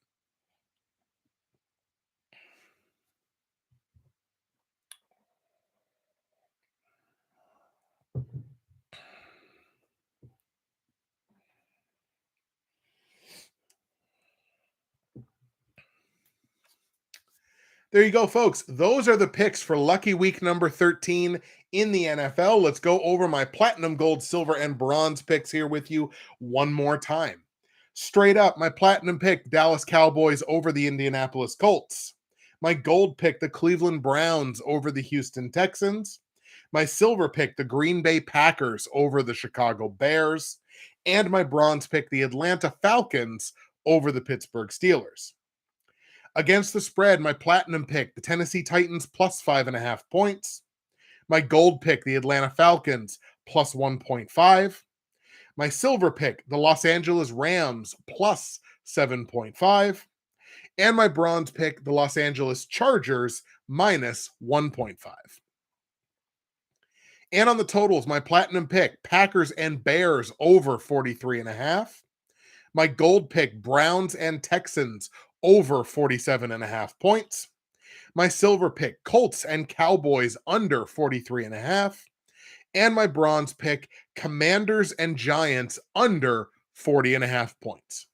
[SPEAKER 1] There you go, folks. Those are the picks for lucky week number 13 in the NFL. Let's go over my platinum, gold, silver, and bronze picks here with you one more time. Straight up, my platinum pick, Dallas Cowboys over the Indianapolis Colts. My gold pick, the Cleveland Browns over the Houston Texans. My silver pick, the Green Bay Packers over the Chicago Bears. And my bronze pick, the Atlanta Falcons over the Pittsburgh Steelers. Against the spread, my platinum pick, the Tennessee Titans plus 5.5 points. My gold pick, the Atlanta Falcons plus 1.5. My silver pick, the Los Angeles Rams plus 7.5. And my bronze pick, the Los Angeles Chargers minus 1.5. And on the totals, my platinum pick, Packers and Bears over 43.5. My gold pick, Browns and Texans over 47.5 points. My silver pick, Colts and Cowboys under 43.5. And my bronze pick, Commanders and Giants under 40.5 points.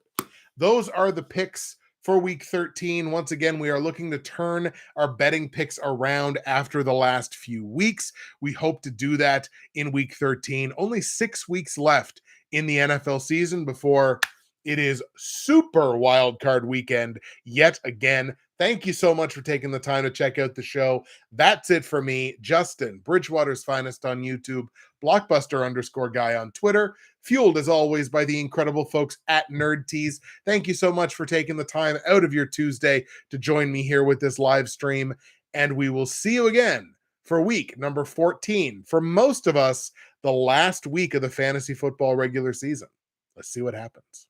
[SPEAKER 1] Those are the picks for week 13. Once again, we are looking to turn our betting picks around after the last few weeks. We hope to do that in week 13. Only 6 weeks left in the NFL season before it is super wildcard weekend yet again. Thank you so much for taking the time to check out the show. That's it for me, Justin, Bridgewater's Finest on YouTube, Blockbuster_guy on Twitter, fueled as always by the incredible folks at Nerd Tees. Thank you so much for taking the time out of your Tuesday to join me here with this live stream, and we will see you again for week number 14. For most of us, the last week of the fantasy football regular season. Let's see what happens.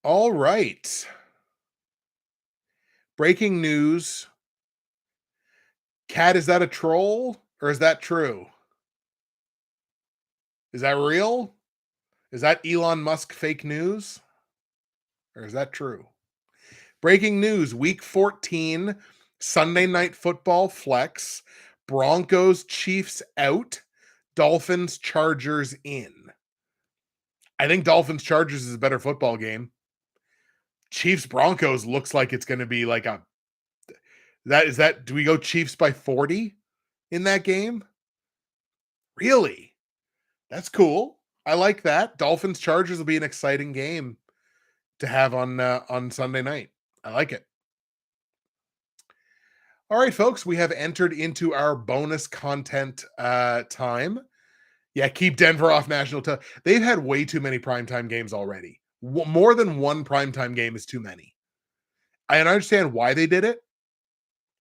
[SPEAKER 1] All right. Breaking news. Cat, is that a troll or is that true? Is that real? Is that Elon Musk fake news? Or is that true? Breaking news, week 14, Sunday Night Football flex, Broncos Chiefs out, Dolphins Chargers in. I think Dolphins Chargers is a better football game. Chiefs Broncos looks like it's going to be like do we go Chiefs by 40 in that game? Really? That's cool. I like that. Dolphins Chargers will be an exciting game to have on Sunday night. I like it. All right, folks, we have entered into our bonus content time. Yeah, keep Denver off national television. They've had way too many primetime games already. More than one primetime game is too many. I understand why they did it.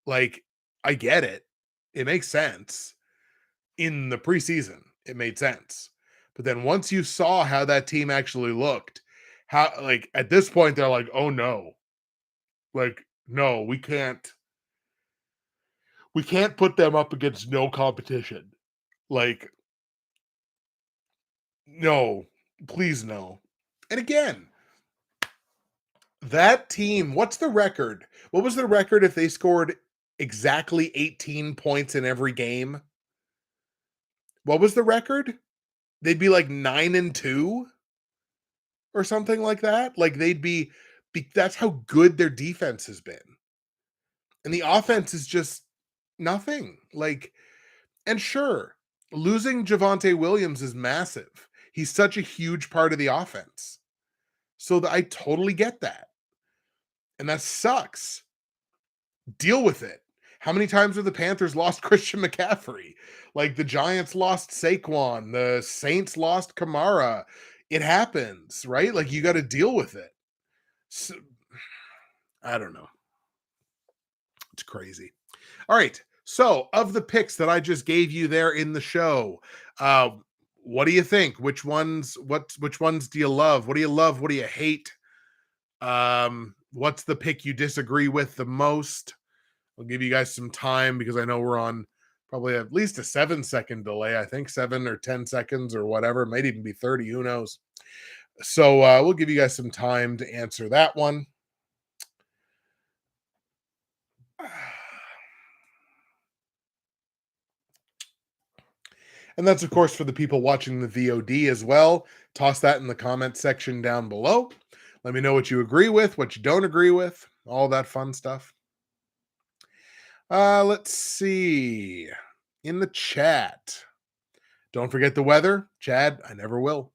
[SPEAKER 1] Like, I get it. It makes sense. In the preseason, it made sense. But then once you saw how that team actually looked, how, like, at this point, they're like, oh no. Like, no, we can't put them up against no competition. Like, no, please no. And again, that team, what's the record? What was the record if they scored exactly 18 points in every game? What was the record? They'd be like 9-2 or something like that. Like they'd be that's how good their defense has been. And the offense is just nothing. Like, and sure, losing Javonte Williams is massive. He's such a huge part of the offense. So I totally get that. And that sucks. Deal with it. How many times have the Panthers lost Christian McCaffrey? Like the Giants lost Saquon, the Saints lost Kamara. It happens, right? Like you got to deal with it. So, I don't know. It's crazy. All right. So, of the picks that I just gave you there in the show, what do you think? Which ones do you love? What do you love? What do you hate? What's the pick you disagree with the most? I'll give you guys some time because I know we're on probably at least a 7-second delay. I think 7 or 10 seconds or whatever. It might even be 30. Who knows? So we'll give you guys some time to answer that one. And that's, of course, for the people watching the VOD as well. Toss that in the comment section down below. Let me know what you agree with, what you don't agree with, all that fun stuff. Let's see. In the chat. Don't forget the weather. Chad, I never will.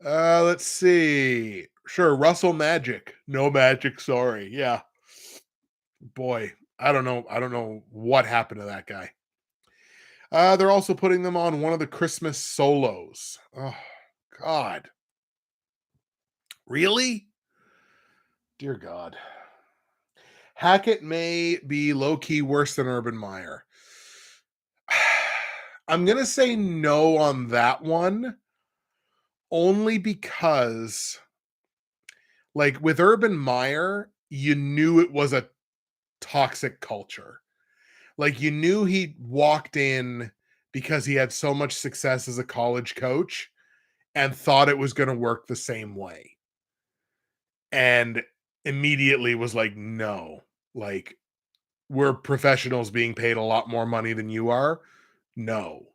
[SPEAKER 1] Let's see. Sure, Russell Magic. No magic, sorry. Yeah. Boy, I don't know what happened to that guy. They're also putting them on one of the Christmas solos. Oh, God. Really? Dear God. Hackett may be low-key worse than Urban Meyer. I'm going to say no on that one, only because, like, with Urban Meyer, you knew it was a toxic culture. Like, you knew he walked in because he had so much success as a college coach and thought it was going to work the same way. And immediately was like, no, like, we're professionals being paid a lot more money than you are. No.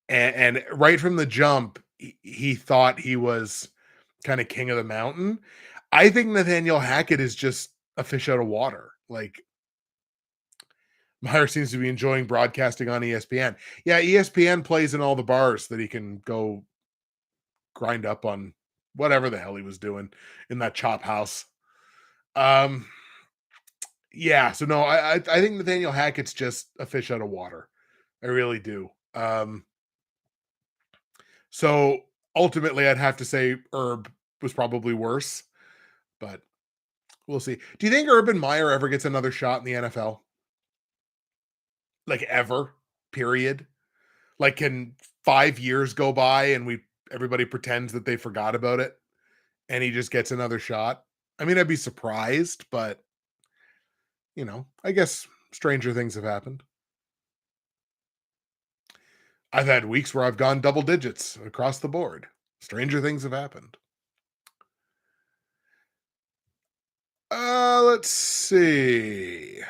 [SPEAKER 1] And right from the jump, he thought he was kind of king of the mountain. I think Nathaniel Hackett is just a fish out of water. Like, Meyer seems to be enjoying broadcasting on ESPN. Yeah, ESPN plays in all the bars that he can go grind up on whatever the hell he was doing in that chop house. Yeah, so no, I think Nathaniel Hackett's just a fish out of water. I really do. So ultimately, I'd have to say Herb was probably worse, but we'll see. Do you think Urban Meyer ever gets another shot in the NFL? Like ever? Period. Like, can 5 years go by and everybody pretends that they forgot about it, and he just gets another shot? I mean, I'd be surprised, but I guess stranger things have happened. I've had weeks where I've gone double digits across the board. Stranger things have happened. Let's see.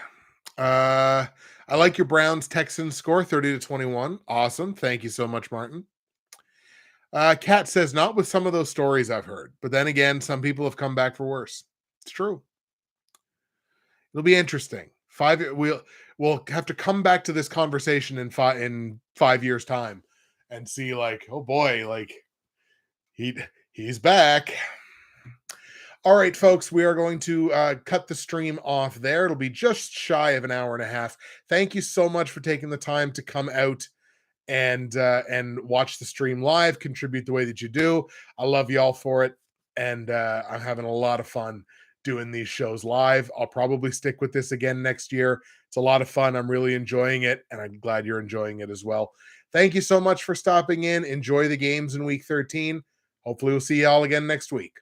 [SPEAKER 1] I like your Browns Texans score 30-21. Awesome. Thank you so much, Martin. Kat says, not with some of those stories I've heard. But then again, some people have come back for worse. It's true. It'll be interesting. We'll have to come back to this conversation in 5 years time and see, like, oh boy, like he's back. All right, folks, we are going to cut the stream off there. It'll be just shy of an hour and a half. Thank you so much for taking the time to come out and watch the stream live, contribute the way that you do. I love you all for it, and I'm having a lot of fun doing these shows live. I'll probably stick with this again next year. It's a lot of fun. I'm really enjoying it, and I'm glad you're enjoying it as well. Thank you so much for stopping in. Enjoy the games in week 13. Hopefully we'll see you all again next week.